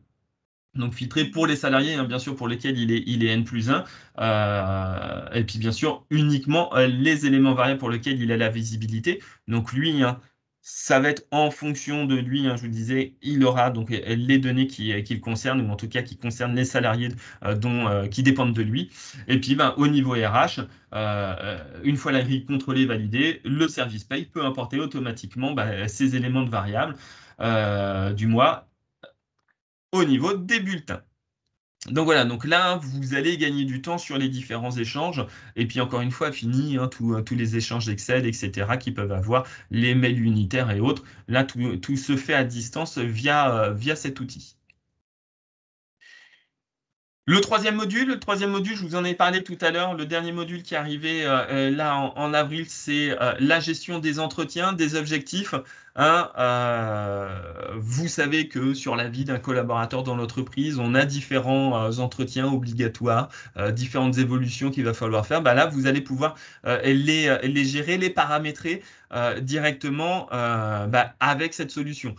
Donc filtré pour les salariés, hein, bien sûr, pour lesquels il est N+1. Et puis bien sûr, uniquement les éléments variables pour lesquels il a la visibilité. Donc lui, hein, ça va être en fonction de lui, hein, je vous disais, il aura donc les données qui le concernent, ou en tout cas qui concernent les salariés qui dépendent de lui. Et puis au niveau RH, une fois la grille contrôlée, validée, le service paye peut importer automatiquement ces éléments de variables du mois au niveau des bulletins. Donc voilà, donc là, vous allez gagner du temps sur les différents échanges. Et puis encore une fois, fini hein, tous les échanges Excel, etc., qui peuvent avoir, les mails unitaires et autres. Là, tout se fait à distance via cet outil. Le troisième module, je vous en ai parlé tout à l'heure. Le dernier module qui est arrivé là en avril, c'est la gestion des entretiens, des objectifs. Hein. Vous savez que sur la vie d'un collaborateur dans l'entreprise, on a différents entretiens obligatoires, différentes évolutions qu'il va falloir faire. Là, vous allez pouvoir les gérer, les paramétrer directement avec cette solution.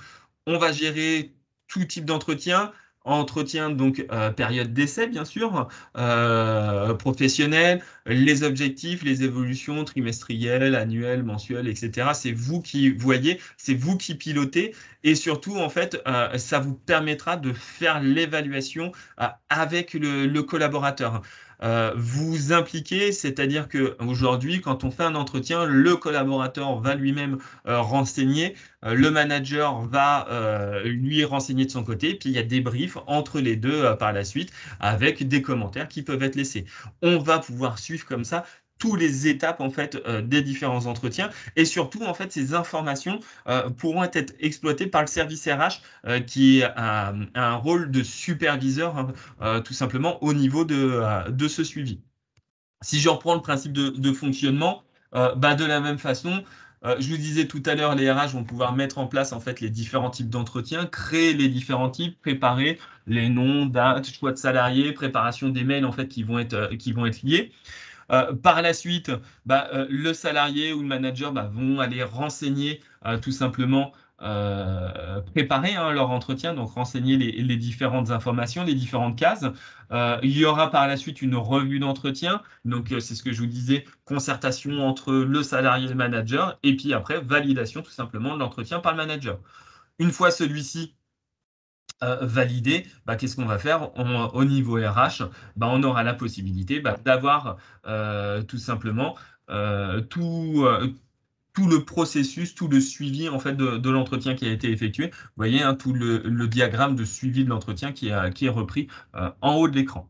On va gérer tout type d'entretien. Entretien, donc période d'essai, bien sûr, professionnel, les objectifs, les évolutions trimestrielles, annuelles, mensuelles, etc. C'est vous qui voyez, c'est vous qui pilotez et surtout, en fait, ça vous permettra de faire l'évaluation avec le collaborateur. Vous impliquez, c'est-à-dire qu'aujourd'hui, quand on fait un entretien, le collaborateur va lui-même renseigner, le manager va lui renseigner de son côté, puis il y a des briefs entre les deux par la suite avec des commentaires qui peuvent être laissés. On va pouvoir suivre comme ça toutes les étapes en fait des différents entretiens et surtout en fait ces informations pourront être exploitées par le service RH qui a un rôle de superviseur tout simplement au niveau de ce suivi. Si je reprends le principe de fonctionnement, de la même façon, je vous disais tout à l'heure, les RH vont pouvoir mettre en place en fait les différents types d'entretiens, créer les différents types, préparer les noms, dates, choix de salariés, préparation des mails en fait qui vont être liés. Par la suite, le salarié ou le manager vont aller renseigner tout simplement, préparer hein, leur entretien, donc renseigner les différentes informations, les différentes cases. Il y aura par la suite une revue d'entretien, donc c'est ce que je vous disais, concertation entre le salarié et le manager, et puis après validation tout simplement de l'entretien par le manager. Une fois celui-ci validé, qu'est-ce qu'on va faire? Au niveau RH, on aura la possibilité d'avoir tout simplement tout le processus, tout le suivi en fait de l'entretien qui a été effectué. Vous voyez, hein, tout le diagramme de suivi de l'entretien qui est repris en haut de l'écran.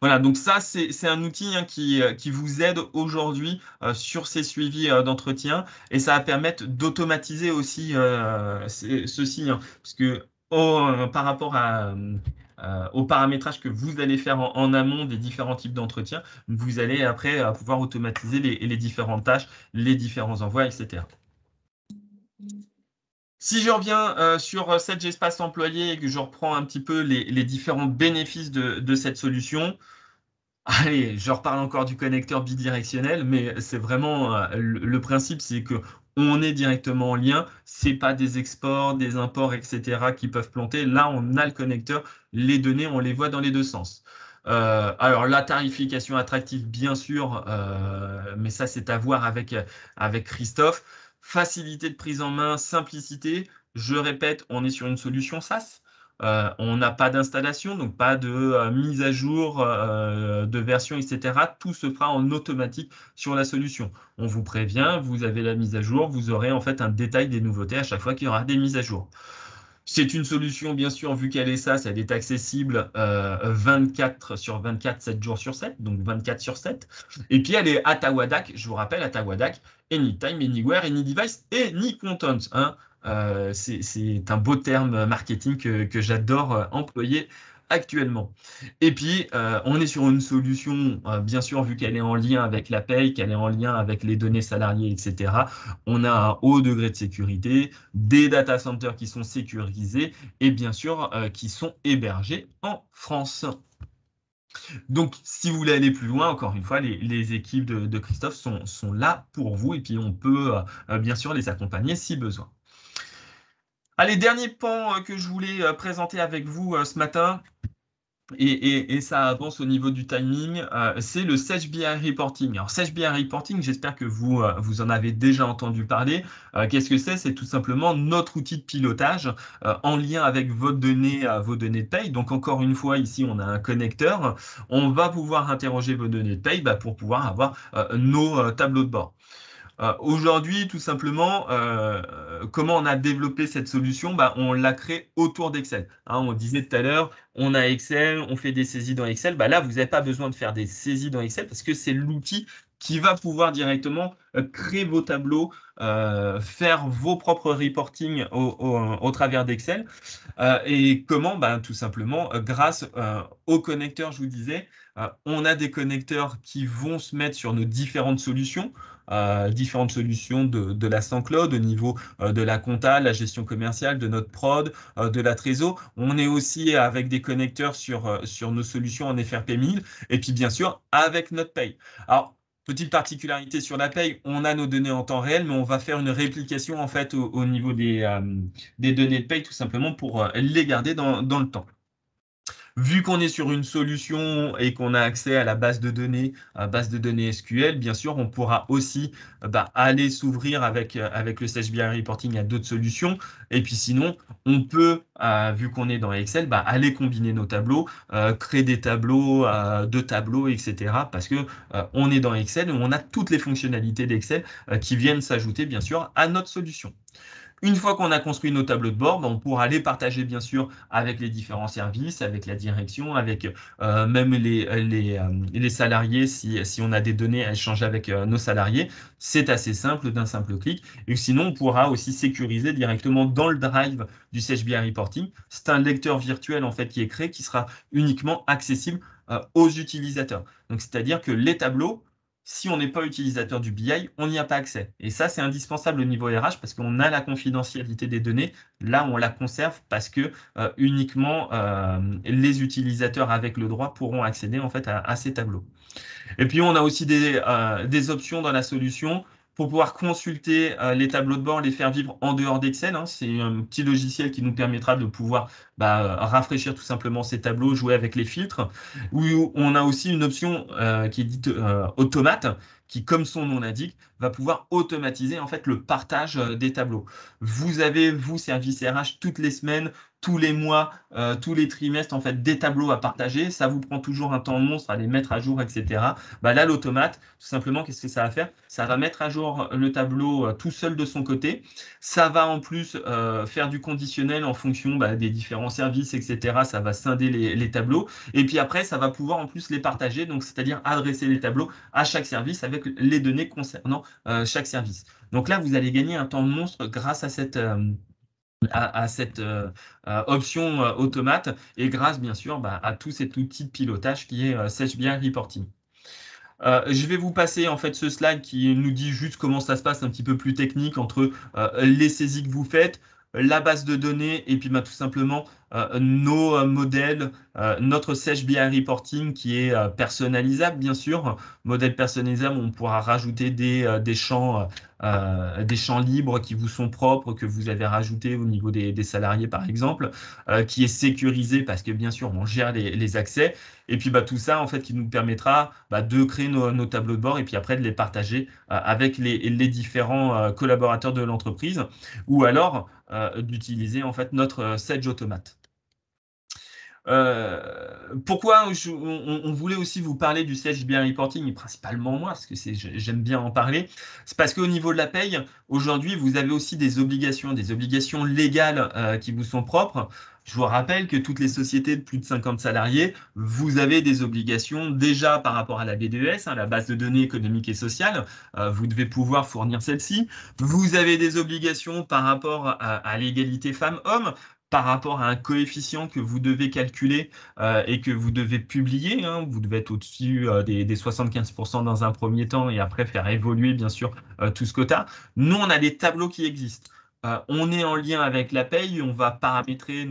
Voilà, donc ça, c'est un outil, hein, qui vous aide aujourd'hui sur ces suivis d'entretien, et ça va permettre d'automatiser aussi ceci, hein, parce que par rapport au paramétrage que vous allez faire en amont des différents types d'entretiens, vous allez après pouvoir automatiser les différentes tâches, les différents envois, etc. Si je reviens sur cet espace employé et que je reprends un petit peu les différents bénéfices de cette solution, allez, je reparle encore du connecteur bidirectionnel, mais c'est vraiment le principe, c'est que on est directement en lien. C'est pas des exports, des imports, etc. qui peuvent planter. Là, on a le connecteur, les données, on les voit dans les deux sens. Alors la tarification attractive, bien sûr, mais ça c'est à voir avec Christophe. Facilité de prise en main, simplicité. Je répète, on est sur une solution SaaS. On n'a pas d'installation, donc pas de mise à jour de version, etc. Tout se fera en automatique sur la solution. On vous prévient, vous avez la mise à jour, vous aurez en fait un détail des nouveautés à chaque fois qu'il y aura des mises à jour. C'est une solution, bien sûr, vu qu'elle est SaaS, elle est accessible 24 sur 24, 7 jours sur 7, donc 24 sur 7. Et puis, elle est ATAWADAC, je vous rappelle, ATAWADAC, Anytime, Anywhere, Any Device, Any Content, hein. C'est un beau terme marketing que j'adore employer actuellement. Et puis, on est sur une solution, bien sûr, vu qu'elle est en lien avec la paye, qu'elle est en lien avec les données salariées, etc. On a un haut degré de sécurité, des data centers qui sont sécurisés et bien sûr qui sont hébergés en France. Donc, si vous voulez aller plus loin, encore une fois, les équipes de Christophe sont là pour vous et puis on peut bien sûr les accompagner si besoin. Allez, dernier pan que je voulais présenter avec vous ce matin, et ça avance au niveau du timing, c'est le SageBI Reporting. Alors, SageBI Reporting, j'espère que vous en avez déjà entendu parler. Qu'est-ce que c'est? C'est tout simplement notre outil de pilotage en lien avec vos données de paye. Donc, encore une fois, ici, on a un connecteur. On va pouvoir interroger vos données de paye pour pouvoir avoir nos tableaux de bord. Aujourd'hui, tout simplement, comment on a développé cette solution? On l'a créée autour d'Excel. Hein, on disait tout à l'heure, on a Excel, on fait des saisies dans Excel. Là, vous n'avez pas besoin de faire des saisies dans Excel parce que c'est l'outil qui va pouvoir directement créer vos tableaux, faire vos propres reporting au travers d'Excel. Et comment? Tout simplement, grâce aux connecteurs, je vous disais, on a des connecteurs qui vont se mettre sur nos différentes solutions de la SansCloud au niveau de la compta, la gestion commerciale, de notre prod, de la trésor. On est aussi avec des connecteurs sur nos solutions en FRP 1000 et puis bien sûr avec notre paye. Alors, petite particularité sur la paye, on a nos données en temps réel, mais on va faire une réplication en fait au niveau des données de paye tout simplement pour les garder dans le temps. Vu qu'on est sur une solution et qu'on a accès à la base de données SQL, bien sûr, on pourra aussi aller s'ouvrir avec le SageBI Reporting à d'autres solutions. Et puis sinon, on peut, vu qu'on est dans Excel, aller combiner nos tableaux, créer des tableaux, deux tableaux, etc. Parce que on est dans Excel et on a toutes les fonctionnalités d'Excel qui viennent s'ajouter, bien sûr, à notre solution. Une fois qu'on a construit nos tableaux de bord, on pourra les partager bien sûr avec les différents services, avec la direction, avec même les salariés si on a des données à échanger avec nos salariés. C'est assez simple d'un simple clic. Et sinon, on pourra aussi sécuriser directement dans le drive du SageBI Reporting. C'est un lecteur virtuel en fait qui est créé qui sera uniquement accessible aux utilisateurs. Donc, c'est-à-dire que les tableaux, si on n'est pas utilisateur du BI, on n'y a pas accès. Et ça, c'est indispensable au niveau RH parce qu'on a la confidentialité des données. Là, on la conserve parce que uniquement les utilisateurs avec le droit pourront accéder en fait à ces tableaux. Et puis, on a aussi des options dans la solution pour pouvoir consulter les tableaux de bord, les faire vivre en dehors d'Excel. Hein. C'est un petit logiciel qui nous permettra de pouvoir rafraîchir tout simplement ces tableaux, jouer avec les filtres. Où on a aussi une option qui est dite automate, qui, comme son nom l'indique, va pouvoir automatiser en fait le partage des tableaux. Vous avez, vous, service RH, toutes les semaines, tous les mois, tous les trimestres, en fait, des tableaux à partager. Ça vous prend toujours un temps monstre à les mettre à jour, etc. Bah là, l'automate, tout simplement, qu'est-ce que ça va faire? Ça va mettre à jour le tableau tout seul de son côté. Ça va en plus faire du conditionnel en fonction des différents services, etc. Ça va scinder les tableaux. Et puis après, ça va pouvoir en plus les partager, donc c'est-à-dire adresser les tableaux à chaque service avec les données concernant chaque service. Donc là, vous allez gagner un temps monstre grâce à cette option automate et grâce bien sûr à tout cet outil de pilotage qui est SageBI Reporting. Je vais vous passer en fait ce slide qui nous dit juste comment ça se passe un petit peu plus technique entre les saisies que vous faites, la base de données et puis tout simplement nos modèles, notre SageBI Reporting qui est personnalisable bien sûr. Modèle personnalisable, on pourra rajouter des champs libres qui vous sont propres, que vous avez rajoutés au niveau des salariés par exemple, qui est sécurisé parce que bien sûr on gère les accès. Et puis tout ça, en fait, qui nous permettra de créer nos tableaux de bord et puis après de les partager avec les différents collaborateurs de l'entreprise ou alors d'utiliser en fait notre Sage Automate. Pourquoi on voulait aussi vous parler du SageBI Reporting, et principalement moi, parce que j'aime bien en parler, c'est parce qu'au niveau de la paye, aujourd'hui, vous avez aussi des obligations légales qui vous sont propres. Je vous rappelle que toutes les sociétés de plus de 50 salariés, vous avez des obligations déjà par rapport à la B2S, la base de données économiques et sociales. Vous devez pouvoir fournir celle-ci. Vous avez des obligations par rapport à l'égalité femmes-hommes, par rapport à un coefficient que vous devez calculer et que vous devez publier. Vous devez être au-dessus des 75% dans un premier temps et après faire évoluer, bien sûr, tout ce quota. Nous, on a des tableaux qui existent. On est en lien avec la paye, on va paramétrer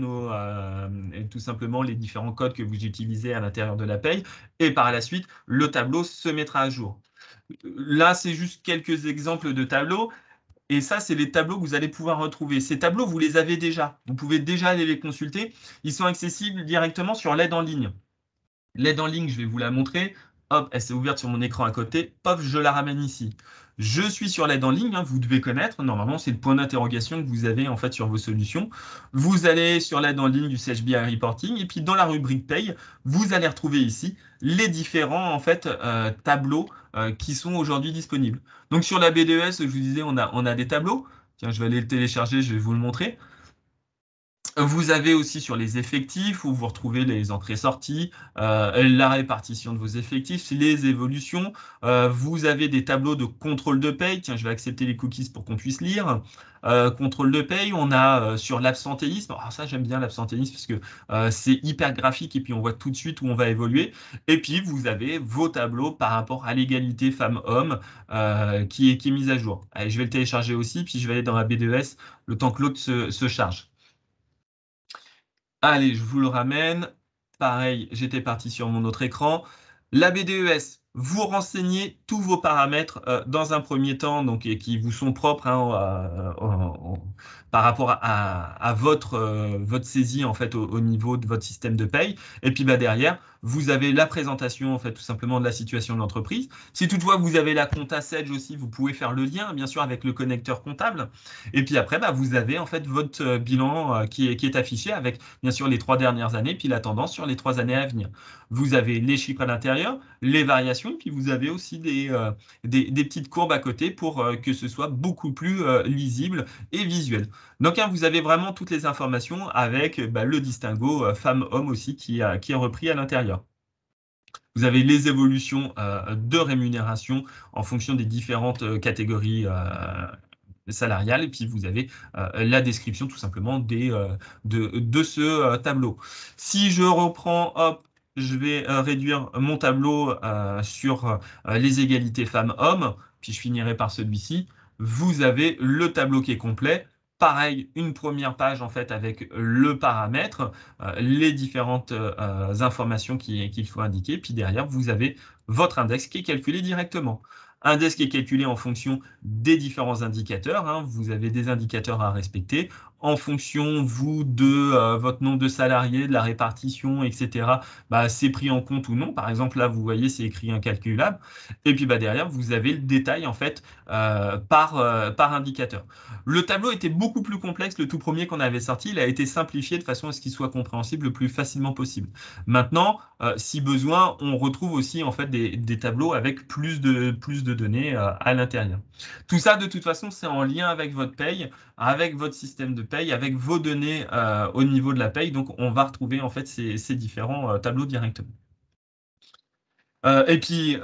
tout simplement les différents codes que vous utilisez à l'intérieur de la paye et par la suite, le tableau se mettra à jour. Là, c'est juste quelques exemples de tableaux. Et ça, c'est les tableaux que vous allez pouvoir retrouver. Ces tableaux, vous les avez déjà. Vous pouvez déjà aller les consulter. Ils sont accessibles directement sur l'aide en ligne. L'aide en ligne, je vais vous la montrer. Hop, elle s'est ouverte sur mon écran à côté. Hop, je la ramène ici. Je suis sur l'aide en ligne, vous devez connaître. Normalement, c'est le point d'interrogation que vous avez en fait sur vos solutions. Vous allez sur l'aide en ligne du SageBI Reporting et puis dans la rubrique paye, vous allez retrouver ici les différents en fait tableaux qui sont aujourd'hui disponibles. Donc sur la B2S, je vous disais, on a des tableaux. Tiens, je vais aller le télécharger, je vais vous le montrer. Vous avez aussi sur les effectifs où vous retrouvez les entrées-sorties, la répartition de vos effectifs, les évolutions. Vous avez des tableaux de contrôle de paye. Tiens, je vais accepter les cookies pour qu'on puisse lire. Contrôle de paye, on a sur l'absentéisme. Alors ça, j'aime bien l'absentéisme parce que c'est hyper graphique et puis on voit tout de suite où on va évoluer. Et puis, vous avez vos tableaux par rapport à l'égalité femmes-hommes qui est mise à jour. Allez, je vais le télécharger aussi, puis je vais aller dans la B2S le temps que l'autre se charge. Allez, je vous le ramène. Pareil, j'étais parti sur mon autre écran. La BDES, vous renseignez tous vos paramètres dans un premier temps, donc et qui vous sont propres par rapport à votre saisie en fait au niveau de votre système de paye. Et puis derrière, vous avez la présentation en fait tout simplement de la situation de l'entreprise. Si toutefois vous avez la compta Sage aussi, vous pouvez faire le lien bien sûr avec le connecteur comptable. Et puis après, vous avez en fait votre bilan qui est affiché avec bien sûr les 3 dernières années, puis la tendance sur les 3 années à venir. Vous avez les chiffres à l'intérieur, les variations, puis vous avez aussi des petites courbes à côté pour que ce soit beaucoup plus lisible et visuel. Donc, vous avez vraiment toutes les informations avec le distinguo femmes-hommes aussi qui est repris à l'intérieur. Vous avez les évolutions de rémunération en fonction des différentes catégories salariale, et puis vous avez la description tout simplement de ce tableau. Si je reprends, hop, je vais réduire mon tableau sur les égalités femmes-hommes, puis je finirai par celui-ci. Vous avez le tableau qui est complet. Pareil, une première page en fait avec le paramètre, les différentes informations qu'il faut indiquer, puis derrière vous avez votre index qui est calculé directement. Un desk est calculé en fonction des différents indicateurs, hein. Vous avez des indicateurs à respecter. En fonction, vous, de votre nombre de salariés, de la répartition, etc., bah, c'est pris en compte ou non. Par exemple, là, vous voyez, c'est écrit incalculable. Et puis bah, derrière, vous avez le détail en fait par indicateur. Le tableau était beaucoup plus complexe, le tout premier qu'on avait sorti. Il a été simplifié de façon à ce qu'il soit compréhensible le plus facilement possible. Maintenant, si besoin, on retrouve aussi en fait des tableaux avec plus de données à l'intérieur. Tout ça, de toute façon, c'est en lien avec votre paye, avec votre système de paye, avec vos données au niveau de la paye. Donc, on va retrouver en fait ces différents tableaux directement. Et puis,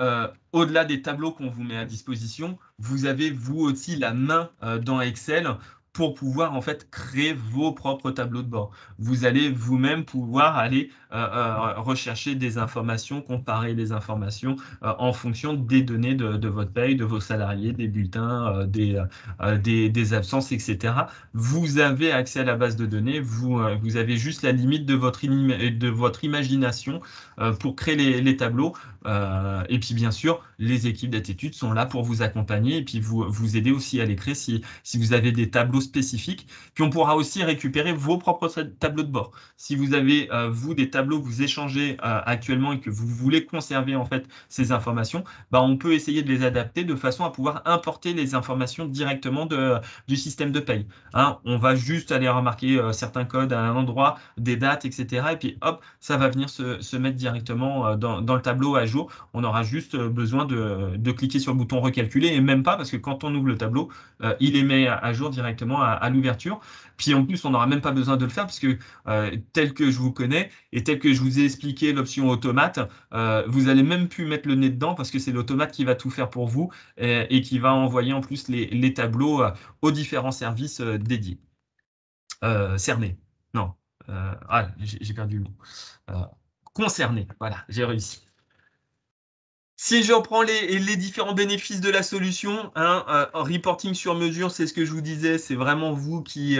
au-delà des tableaux qu'on vous met à disposition, vous avez vous aussi la main dans Excel pour pouvoir en fait créer vos propres tableaux de bord. Vous allez vous-même pouvoir aller rechercher des informations, comparer les informations en fonction des données de votre paye, de vos salariés, des bulletins, des absences, etc. Vous avez accès à la base de données, vous avez juste la limite de votre imagination pour créer les tableaux. Et puis bien sûr, les équipes d'attitude sont là pour vous accompagner et puis vous aider aussi à l'écrire si vous avez des tableaux spécifiques. Puis on pourra aussi récupérer vos propres tableaux de bord. Si vous avez, vous, des tableaux que vous échangez actuellement et que vous voulez conserver en fait ces informations, bah, on peut essayer de les adapter de façon à pouvoir importer les informations directement du système de paye. Hein, on va juste aller remarquer certains codes à un endroit, des dates, etc. Et puis hop, ça va venir se mettre directement dans le tableau à jour. On aura juste besoin de cliquer sur le bouton recalculer et même pas parce que quand on ouvre le tableau, il est mis à jour directement à l'ouverture. Puis en plus, on n'aura même pas besoin de le faire parce que tel que je vous connais et tel que je vous ai expliqué l'option automate, vous allez même plus mettre le nez dedans parce que c'est l'automate qui va tout faire pour vous et qui va envoyer en plus les tableaux aux différents services dédiés. Cerné. Non. J'ai perdu le mot. Euh, Concerné. Voilà, j'ai réussi. Si je reprends les différents bénéfices de la solution, hein, reporting sur mesure, c'est ce que je vous disais, c'est vraiment vous qui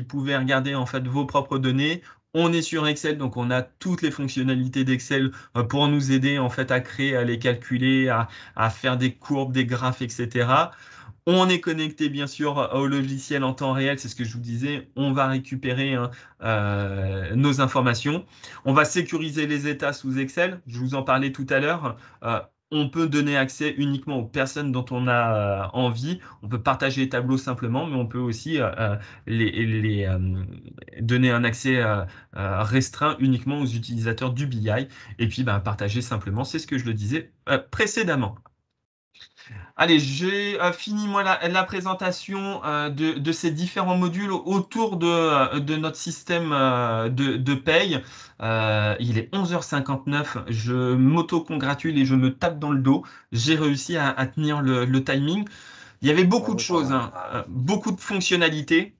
pouvez regarder en fait vos propres données. On est sur Excel, donc on a toutes les fonctionnalités d'Excel pour nous aider en fait à créer, à les calculer, à faire des courbes, des graphes, etc. On est connecté bien sûr au logiciel en temps réel, c'est ce que je vous disais. On va récupérer hein, nos informations. On va sécuriser les états sous Excel. Je vous en parlais tout à l'heure. On peut donner accès uniquement aux personnes dont on a envie. On peut partager les tableaux simplement, mais on peut aussi donner un accès restreint uniquement aux utilisateurs du BI. Et puis ben, partager simplement, c'est ce que je le disais précédemment. Allez, j'ai fini moi la présentation de ces différents modules autour de notre système de paye. Il est 11h59, je m'auto-congratule et je me tape dans le dos. J'ai réussi à tenir le timing. Il y avait beaucoup de Bravo, choses, Thomas. hein, beaucoup de fonctionnalités.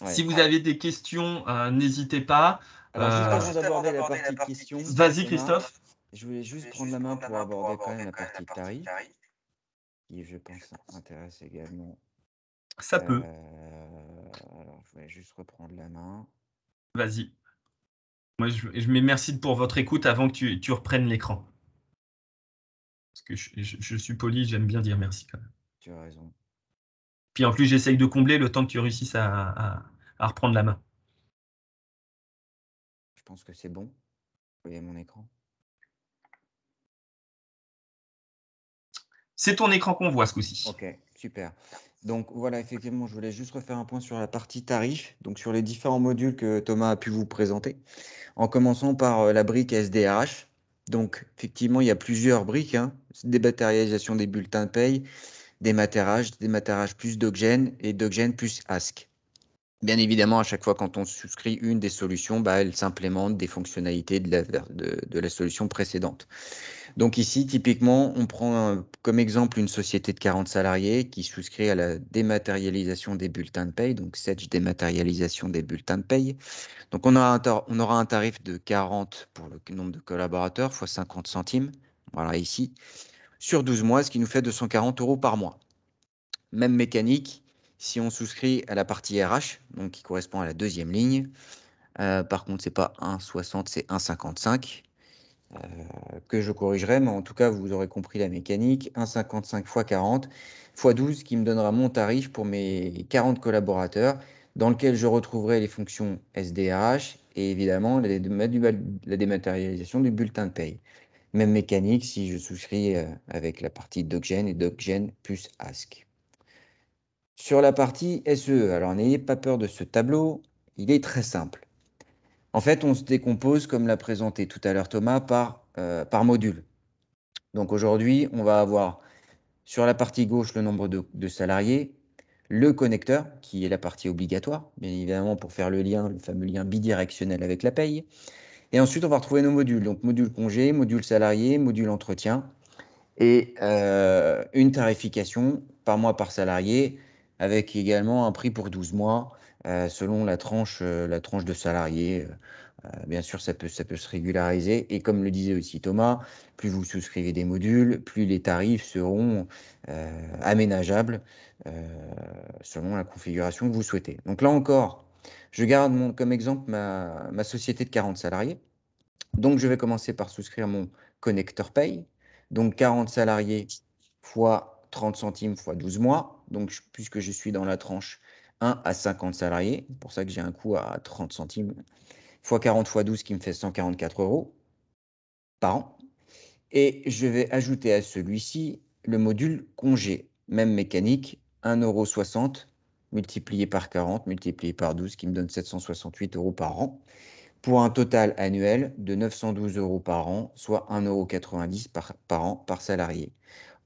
Si Ouais. vous avez des questions, n'hésitez pas. Alors, juste avant d'aborder la partie questions, Vas-y, Thomas, Christophe. je voulais juste prendre la main pour aborder quand même la partie tarif, qui, je pense, intéresse également. Ça peut. Alors, je vais juste reprendre la main. Vas-y. Moi, je mets merci pour votre écoute avant que tu reprennes l'écran. Parce que je suis poli, j'aime bien dire merci quand même. Tu as raison. Puis en plus, j'essaye de combler le temps que tu réussisses à reprendre la main. Je pense que c'est bon. Vous voyez mon écran? C'est ton écran qu'on voit ce coup-ci. Ok, super. Donc voilà, effectivement, je voulais juste refaire un point sur la partie tarif, donc sur les différents modules que Thomas a pu vous présenter, en commençant par la brique SDRH. Donc effectivement, il y a plusieurs briques, hein, dématérialisation des bulletins de paye, dématérage plus Docgen et Docgen plus Ask. Bien évidemment, à chaque fois quand on souscrit une des solutions, bah, elle s'implémente des fonctionnalités de la solution précédente. Donc ici, typiquement, on prend comme exemple une société de 40 salariés qui souscrit à la dématérialisation des bulletins de paye, donc cette dématérialisation des bulletins de paye. Donc on aura un tarif de 40 pour le nombre de collaborateurs fois 50 centimes, voilà ici, sur 12 mois, ce qui nous fait 240 € par mois. Même mécanique, si on souscrit à la partie RH, donc qui correspond à la deuxième ligne, par contre, c'est pas 1,60, c'est 1,55. que je corrigerai, mais en tout cas, vous aurez compris la mécanique. 1,55 x 40 x 12 qui me donnera mon tarif pour mes 40 collaborateurs, dans lequel je retrouverai les fonctions SDRH et évidemment la dématérialisation du bulletin de paye. Même mécanique si je souscris avec la partie DocGen et DocGen plus Ask. Sur la partie SEE, alors n'ayez pas peur de ce tableau, il est très simple. En fait, on se décompose, comme l'a présenté tout à l'heure Thomas, par module. Donc aujourd'hui, on va avoir sur la partie gauche le nombre de salariés, le connecteur, qui est la partie obligatoire, bien évidemment pour faire le lien, le fameux lien bidirectionnel avec la paye. Et ensuite, on va retrouver nos modules. Donc module congé, module salarié, module entretien et une tarification par mois par salarié, avec également un prix pour 12 mois selon la tranche de salariés. Bien sûr, ça peut se régulariser. Et comme le disait aussi Thomas, plus vous souscrivez des modules, plus les tarifs seront aménageables selon la configuration que vous souhaitez. Donc là encore, je garde comme exemple ma société de 40 salariés. Donc, je vais commencer par souscrire mon connecteur paye. Donc, 40 salariés fois 30 centimes fois 12 mois. Donc, puisque je suis dans la tranche 1 à 50 salariés, c'est pour ça que j'ai un coût à 30 centimes fois 40 fois 12 qui me fait 144 euros par an. Et je vais ajouter à celui-ci le module congé. Même mécanique, 1,60 € multiplié par 40 multiplié par 12 qui me donne 768 euros par an pour un total annuel de 912 euros par an, soit 1,90 € par an par salarié.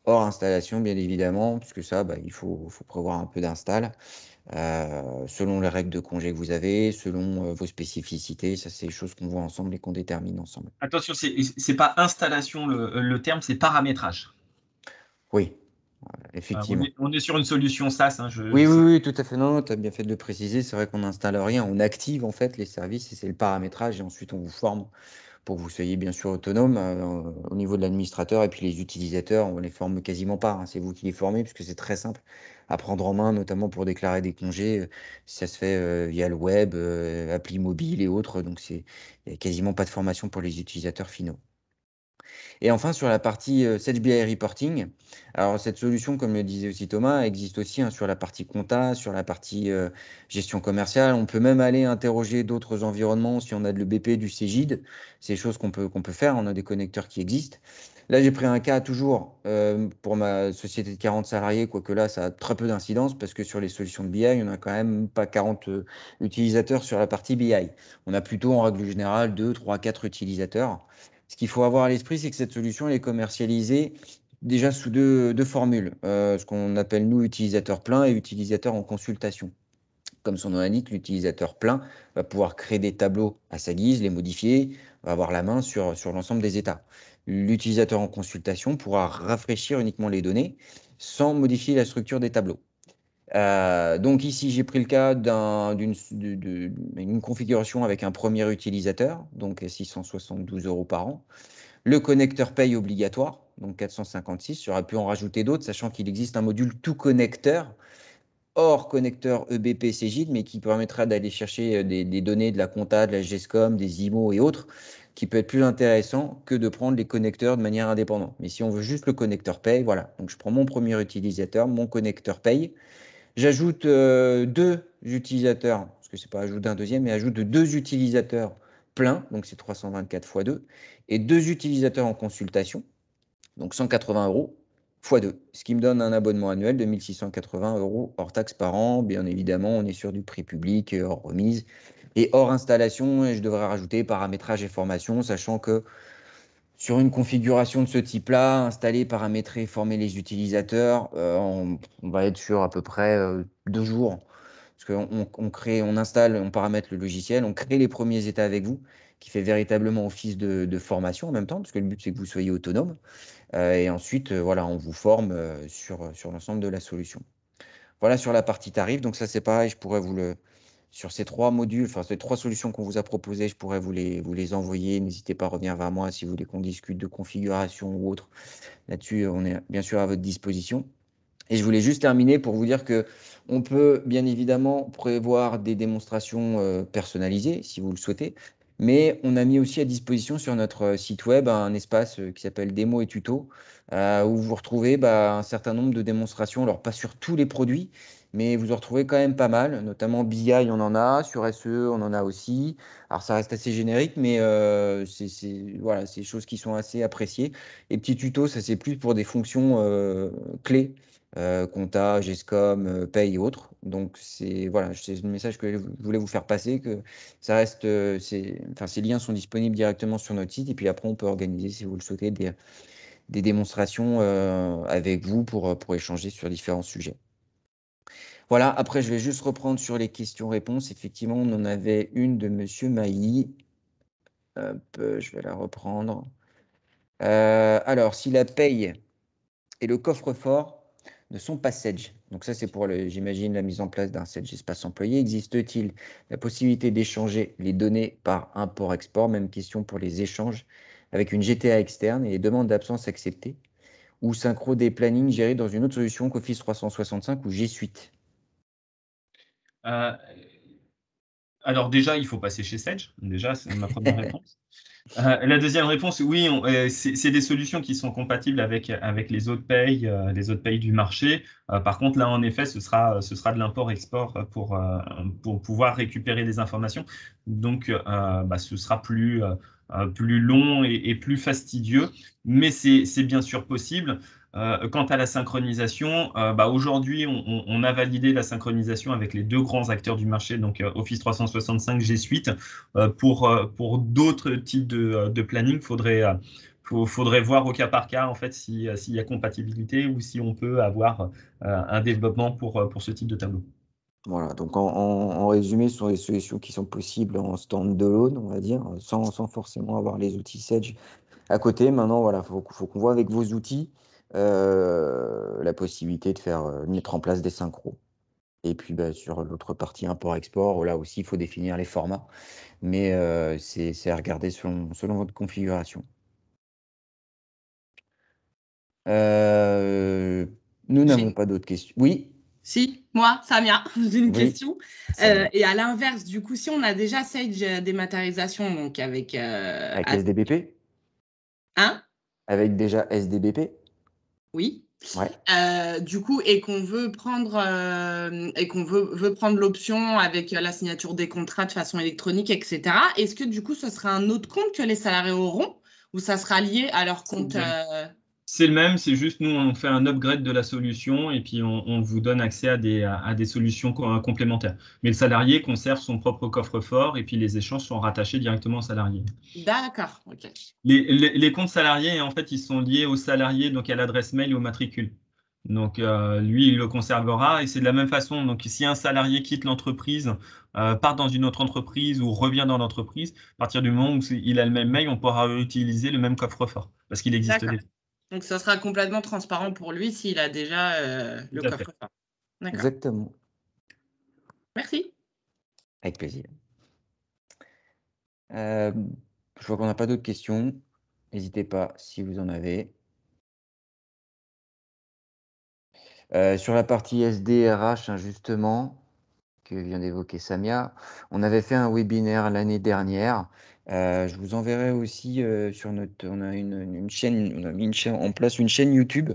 Hors installation, bien évidemment, puisque ça, il faut prévoir un peu d'install, selon les règles de congé que vous avez, selon vos spécificités. Ça, c'est les choses qu'on voit ensemble et qu'on détermine ensemble. Attention, c'est pas installation le terme, c'est paramétrage. Oui, On effectivement. est, on est sur une solution SaaS. Hein, Oui, oui, oui, tout à fait. Non, tu as bien fait de le préciser. C'est vrai qu'on n'installe rien, on active en fait les services et c'est le paramétrage et ensuite on vous forme pour que vous soyez bien sûr autonome au niveau de l'administrateur et puis les utilisateurs, on les forme quasiment pas, hein. C'est vous qui les formez puisque c'est très simple à prendre en main, notamment pour déclarer des congés. Ça se fait via le web, appli mobile et autres. Donc il n'y a quasiment pas de formation pour les utilisateurs finaux. Et enfin, sur la partie Sage BI Reporting, alors cette solution, comme le disait aussi Thomas, existe aussi hein, sur la partie compta, sur la partie gestion commerciale. On peut même aller interroger d'autres environnements si on a de l'EBP, du Cegid. C'est des choses qu'on peut faire. On a des connecteurs qui existent. Là, j'ai pris un cas toujours pour ma société de 40 salariés, quoique là, ça a très peu d'incidence parce que sur les solutions de BI, on n'a quand même pas 40 utilisateurs sur la partie BI. On a plutôt en règle générale 2, 3, 4 utilisateurs. Ce qu'il faut avoir à l'esprit, c'est que cette solution elle est commercialisée déjà sous deux formules, ce qu'on appelle nous utilisateur plein et utilisateur en consultation. Comme son nom l'indique, l'utilisateur plein va pouvoir créer des tableaux à sa guise, les modifier, va avoir la main sur l'ensemble des états. L'utilisateur en consultation pourra rafraîchir uniquement les données sans modifier la structure des tableaux. Donc ici, j'ai pris le cas d'une configuration avec un premier utilisateur, donc 672 euros par an. Le connecteur paye obligatoire, donc 456. J'aurais pu en rajouter d'autres, sachant qu'il existe un module tout connecteur, hors connecteur EBP Cegid, mais qui permettra d'aller chercher des données de la compta, de la GESCOM, des IMO et autres, qui peut être plus intéressant que de prendre les connecteurs de manière indépendante. Mais si on veut juste le connecteur paye, voilà. Donc je prends mon premier utilisateur, mon connecteur paye. J'ajoute deux utilisateurs, parce que c'est pas ajout d'un deuxième, mais ajoute de deux utilisateurs pleins, donc c'est 324 x 2, et deux utilisateurs en consultation, donc 180 euros x 2, ce qui me donne un abonnement annuel de 1680 euros hors taxe par an. Bien évidemment, on est sur du prix public, hors remise, et hors installation, et je devrais rajouter paramétrage et formation, sachant que sur une configuration de ce type-là, installer, paramétrer, former les utilisateurs, on va être sur à peu près 2 jours. Parce qu'on crée, on installe, on paramètre le logiciel, on crée les premiers états avec vous, qui fait véritablement office de formation en même temps, parce que le but c'est que vous soyez autonome. Et ensuite, voilà, on vous forme sur l'ensemble de la solution. Voilà sur la partie tarif. Donc ça, c'est pareil, je pourrais sur ces trois modules, enfin ces trois solutions qu'on vous a proposées, je pourrais vous les envoyer. N'hésitez pas à revenir vers moi si vous voulez qu'on discute de configuration ou autre. Là-dessus, on est bien sûr à votre disposition. Et je voulais juste terminer pour vous dire que on peut bien évidemment prévoir des démonstrations personnalisées si vous le souhaitez, Mais on a mis aussi à disposition sur notre site web un espace qui s'appelle Démo et Tuto, où vous retrouvez un certain nombre de démonstrations. Alors, pas sur tous les produits, mais vous en retrouvez quand même pas mal. Notamment BI, on en a. Sur SE, on en a aussi. Alors, ça reste assez générique, mais voilà, c'est des choses qui sont assez appréciées. Et petits tutos, ça c'est plus pour des fonctions clés, compta, GESCOM, paye et autres. Donc, voilà, c'est le message que je voulais vous faire passer, que ça reste, enfin, ces liens sont disponibles directement sur notre site. Et puis après, on peut organiser, si vous le souhaitez, des démonstrations avec vous pour échanger sur différents sujets. Voilà, après, je vais juste reprendre sur les questions-réponses. Effectivement, on en avait une de Monsieur Mailly. Hop, je vais la reprendre. Alors, si la paye et le coffre-fort ne sont pas Sedge, donc ça c'est pour, j'imagine, la mise en place d'un Sedge espace employé, existe-t-il la possibilité d'échanger les données par import-export? Même question pour les échanges avec une GTA externe et les demandes d'absence acceptées, ou synchro des plannings gérés dans une autre solution qu'Office 365 ou G Suite? Euh, alors déjà, il faut passer chez Sage. Déjà, c'est ma première réponse. La deuxième réponse, oui, c'est des solutions qui sont compatibles avec les autres payes du marché. Par contre, là, en effet, ce sera de l'import-export pour pouvoir récupérer des informations. Donc, ce sera plus long et plus fastidieux, mais c'est bien sûr possible. Quant à la synchronisation, aujourd'hui, on a validé la synchronisation avec les deux grands acteurs du marché, donc Office 365, G Suite. Pour d'autres types de planning, faudrait voir au cas par cas en fait s'il y a compatibilité ou si on peut avoir un développement pour ce type de tableau. Voilà, donc en résumé, ce sont des solutions qui sont possibles en stand-alone, on va dire, sans forcément avoir les outils Sedge à côté. Maintenant, voilà, faut qu'on voit avec vos outils la possibilité de mettre en place des synchros. Et puis sur l'autre partie import-export, là aussi, il faut définir les formats. Mais c'est à regarder selon votre configuration. Euh, Nous n'avons J'ai- pas d'autres questions. Oui, Si, moi, Samia, j'ai une oui, question. ça vient. Et à l'inverse, du coup, si on a déjà Sage dématérialisation, donc avec Avec SDBP? hein, Avec déjà SDBP? oui. Ouais. Du coup, et qu'on veut prendre veut prendre l'option avec la signature des contrats de façon électronique, etc. Est-ce que du coup, ce sera un autre compte que les salariés auront ou ça sera lié à leur compte C'est le même, c'est juste nous, on fait un upgrade de la solution et puis on vous donne accès à des solutions complémentaires. Mais le salarié conserve son propre coffre-fort et puis les échanges sont rattachés directement au salarié. D'accord, ok. Les comptes salariés, en fait, ils sont liés au salarié, donc à l'adresse mail et au matricule. Donc, lui, il le conservera et c'est de la même façon. Donc, si un salarié quitte l'entreprise, part dans une autre entreprise ou revient dans l'entreprise, à partir du moment où il a le même mail, on pourra utiliser le même coffre-fort parce qu'il existe D'accord. déjà. Donc, ça sera complètement transparent pour lui s'il a déjà le Tout à fait. coffre-fort. D'accord. Exactement. Merci. Avec plaisir. Euh, je vois qu'on n'a pas d'autres questions. N'hésitez pas si vous en avez. Sur la partie SDRH, hein, justement, que vient d'évoquer Samia, on avait fait un webinaire l'année dernière. Je vous enverrai aussi sur notre. On a une chaîne, on a mis en place une chaîne YouTube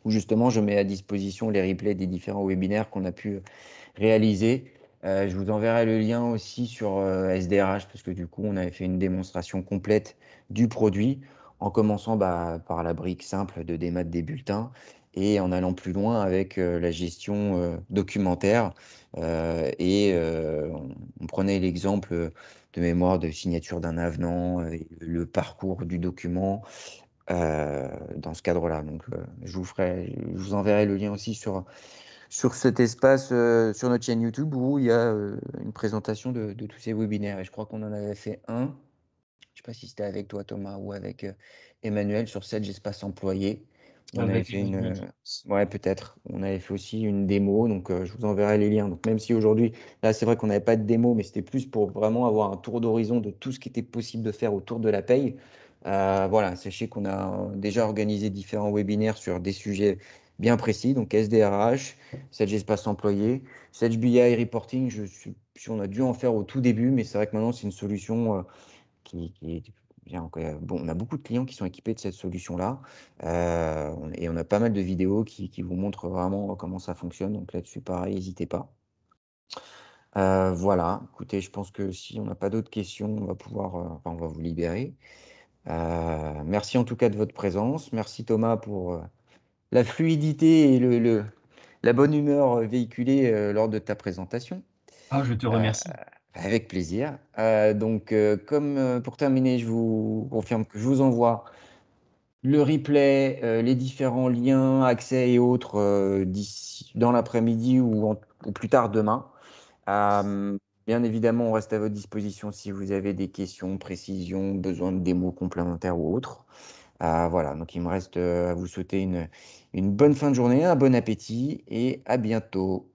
où justement je mets à disposition les replays des différents webinaires qu'on a pu réaliser. Je vous enverrai le lien aussi sur SDRH parce que du coup, on avait fait une démonstration complète du produit en commençant par la brique simple de démat des bulletins et en allant plus loin avec la gestion documentaire. On prenait l'exemple de mémoire de signature d'un avenant, et le parcours du document dans ce cadre-là. Donc, je vous enverrai le lien aussi sur cet espace sur notre chaîne YouTube où il y a une présentation de tous ces webinaires. Et je crois qu'on en avait fait un. Je ne sais pas si c'était avec toi, Thomas, ou avec Emmanuel sur Sedge Espace Employé. On avait Avec fait Emmanuel. Ouais, peut-être. On avait fait aussi une démo. Donc, je vous enverrai les liens. Donc, même si aujourd'hui, là, c'est vrai qu'on n'avait pas de démo, mais c'était plus pour vraiment avoir un tour d'horizon de tout ce qui était possible de faire autour de la paye. Voilà, sachez qu'on a déjà organisé différents webinaires sur des sujets bien précis, donc SDRH, Sage Espace Employé, Sage BI Reporting, on a dû en faire au tout début, mais c'est vrai que maintenant c'est une solution qui est bien. Bon, on a beaucoup de clients qui sont équipés de cette solution-là, et on a pas mal de vidéos qui vous montrent vraiment comment ça fonctionne, donc là-dessus, pareil, n'hésitez pas. Voilà, écoutez, je pense que si on n'a pas d'autres questions, on va pouvoir, on va vous libérer. Merci en tout cas de votre présence. Merci Thomas pour la fluidité et la bonne humeur véhiculée lors de ta présentation. Ah, je te remercie. Avec plaisir. Donc, comme pour terminer, je vous confirme que je vous envoie le replay, les différents liens, accès et autres dans l'après-midi ou plus tard demain. Bien évidemment, on reste à votre disposition si vous avez des questions, précisions, besoin de démos complémentaires ou autres. Voilà, donc il me reste à vous souhaiter une bonne fin de journée, un bon appétit et à bientôt.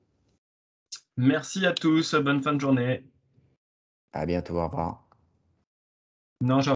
Merci à tous, bonne fin de journée. À bientôt, au revoir. Non,